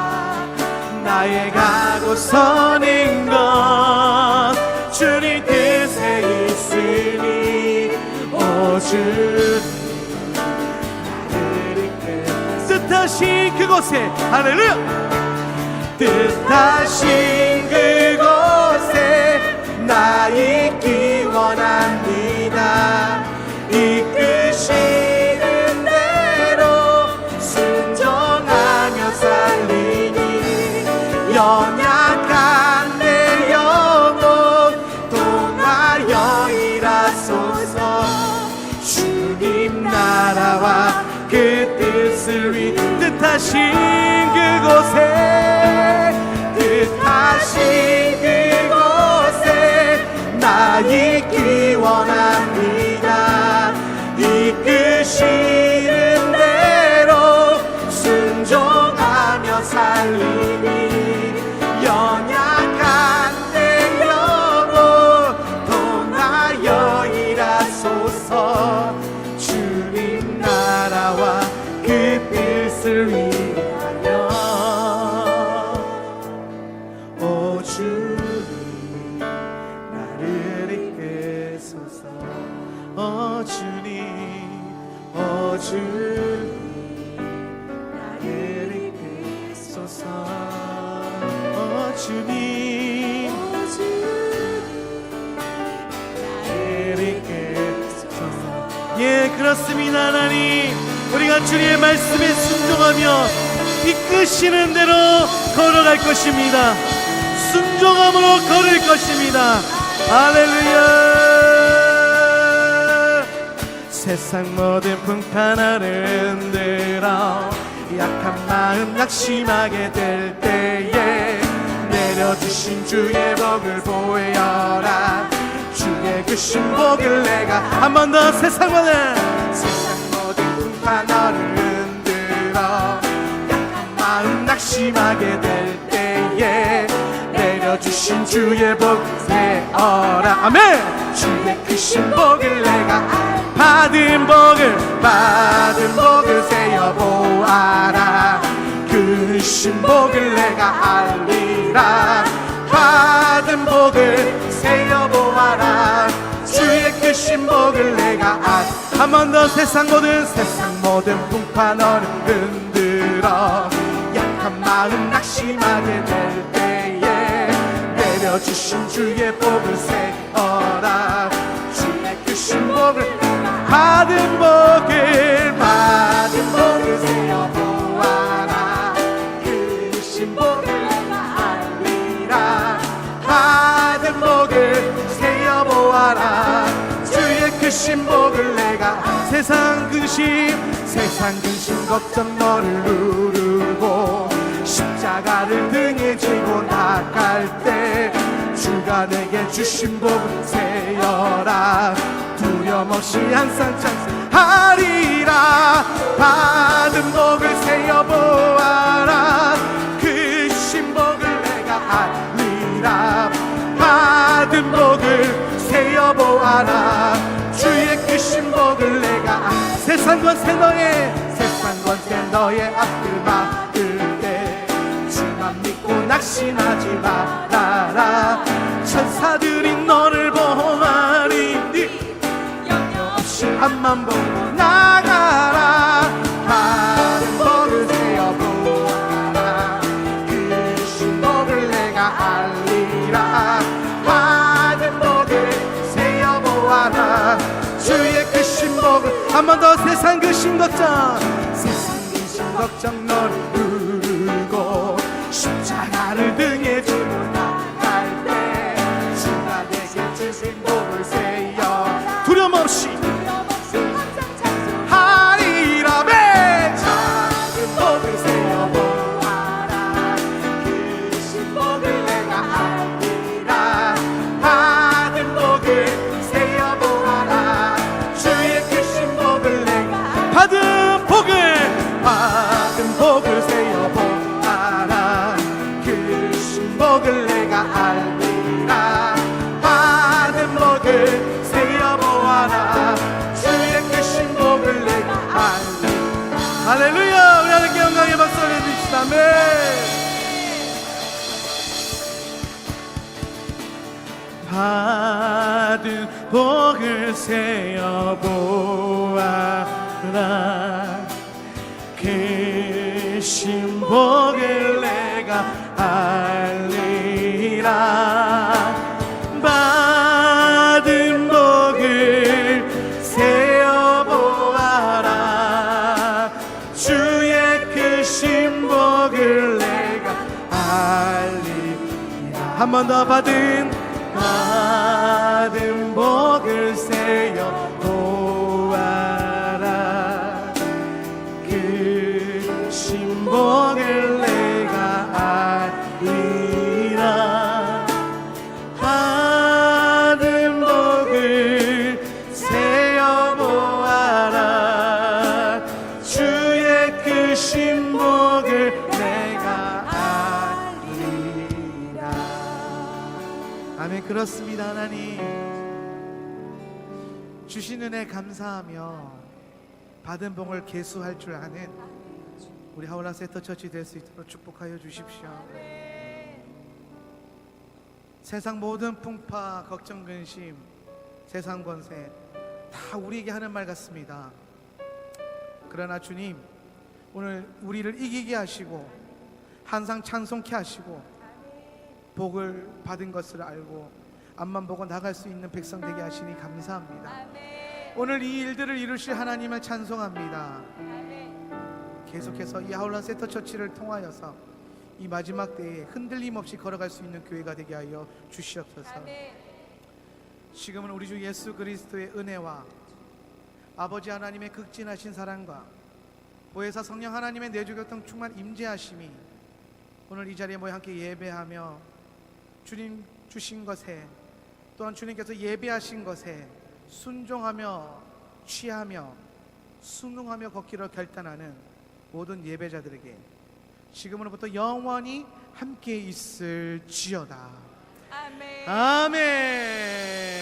나의 가고 서는 것 주님 뜻에 있으니 오 주님 나를 이끌 뜻하신 그곳에 할렐루야 뜻하신 그곳에 나 있기 원합니다. 이끄시는 대로 순종하며 살리니 연약한 내 영혼 통하여 일하소서. 주님 나라와 그 뜻을 위 뜻하신 그곳에 뜻하신 그곳에 나 있기 원합니다. 이끄시는 대로 순종하며 살리니 연약한 내 영혼 통하여 일하소서. 주님 나라와 그 뜻을 위하여 오 주님 나를 이끄소서. 오 주님 오 주님 나를 이끄소서. 오 주님 나를 이끄소서. 예, 그렇습니다. 하나님, 우리가 주님의 말씀에 순종하며 이끄시는 대로 걸어갈 것입니다. 순종함으로 걸을 것입니다. 할렐루야. 세상 모든 풍파나를 흔들어 약한 마음 낙심하게 될 때에 내려주신 주의 복을 보여라. 주의 그 신복을 내가 한 번 더 세상 모든 풍파 너를 흔들어 약한 마음 낙심하게 될 때에 내려주신 주의 복 세어라. 아멘. 주의 그 신복을 내가 받은 복을 세어 보아라. 그 신복을 내가 알리라. 받은 복을 세어 보아라. 주의 그 신복을 내가 한 번 더 세상 모든 풍파 너를 흔들어 약한 마음 낙심하게 될 때에 내려주신 주의 복을 세어라. 주의 그 신복을 받은 복을 세어 보아라. 그 신복을 내가 알리라. 받은 복을 세어 보아라. 주의 그 신복을 내가 세상 근심 걱정 너를 누르고 십자가를 등에 지고 나갈 때 주가 내게 주신 복을 세어라. 두려움없이 항상 찬송하리라. 받은 복을 세어 보아라. 그 신복을 내가 알리라. 세상 권세 너의 세상 권세 너의 앞을 막을 때 주만 믿고 낙심하지 말아라. 천사들이 너를 보호하리 없이 앞만 보고 나가라. 받은 복을 세어보아라. 그 신복을 내가 알리라. 받은 복을 세어보아라. 주의 그 신복을 한 번 더 세상 그 신걱정 세상 그 신걱정 너를 누르고 십자가를 등에 지고 나갈 때 주가 내게 주신 복을 세어 두려움 없이 하리라. 매 작은 복을 세어보아라. 그 신복을 내가 알리라. 받은 복을 세어보아라. 주의 그 신복을 내가 받은 복을 세어보아라. 그 신복을 내가 알리라. 받은 복을 세어보아라. 주의 그 신복을 내가 알리라. 할렐루야. 우리 하나님께 영광의 박수 올려주시다. 아멘. 받은 복을 세어보아라. 그 신복을 내가 알리라. 받은 복을 세어보아라. 주의 그 신복을 내가 알리라. 한 번 더 받은 복을 세어보아라. 그 신복을 내가 알리라. 받은 복을 세어보아라. 주의 그 신복을 내가 알리라. 아멘. 그렇습니다. 하나님 주신 은혜 감사하며 받은 복을 계수할 줄 아는 우리 하울라 세터처치 될 수 있도록 축복하여 주십시오. 세상 모든 풍파, 걱정, 근심, 세상 권세 다 우리에게 하는 말 같습니다. 그러나 주님, 오늘 우리를 이기게 하시고 항상 찬송케 하시고 복을 받은 것을 알고 앞만 보고 나갈 수 있는 백성 되게 하시니 감사합니다. 오늘 이 일들을 이루실 하나님을 찬송합니다. 계속해서 이 하울라 세터처치를 통하여서 이 마지막 때에 흔들림 없이 걸어갈 수 있는 교회가 되게 하여 주시옵소서. 지금은 우리 주 예수 그리스도의 은혜와 아버지 하나님의 극진하신 사랑과 보혜사 성령 하나님의 내주교통 충만 임재하심이 오늘 이 자리에 모여 함께 예배하며 주님 주신 것에 또한 주님께서 예배하신 것에 순종하며 취하며 순응하며 걷기로 결단하는 모든 예배자들에게 지금으로부터 영원히 함께 있을지어다. 아멘. 아멘.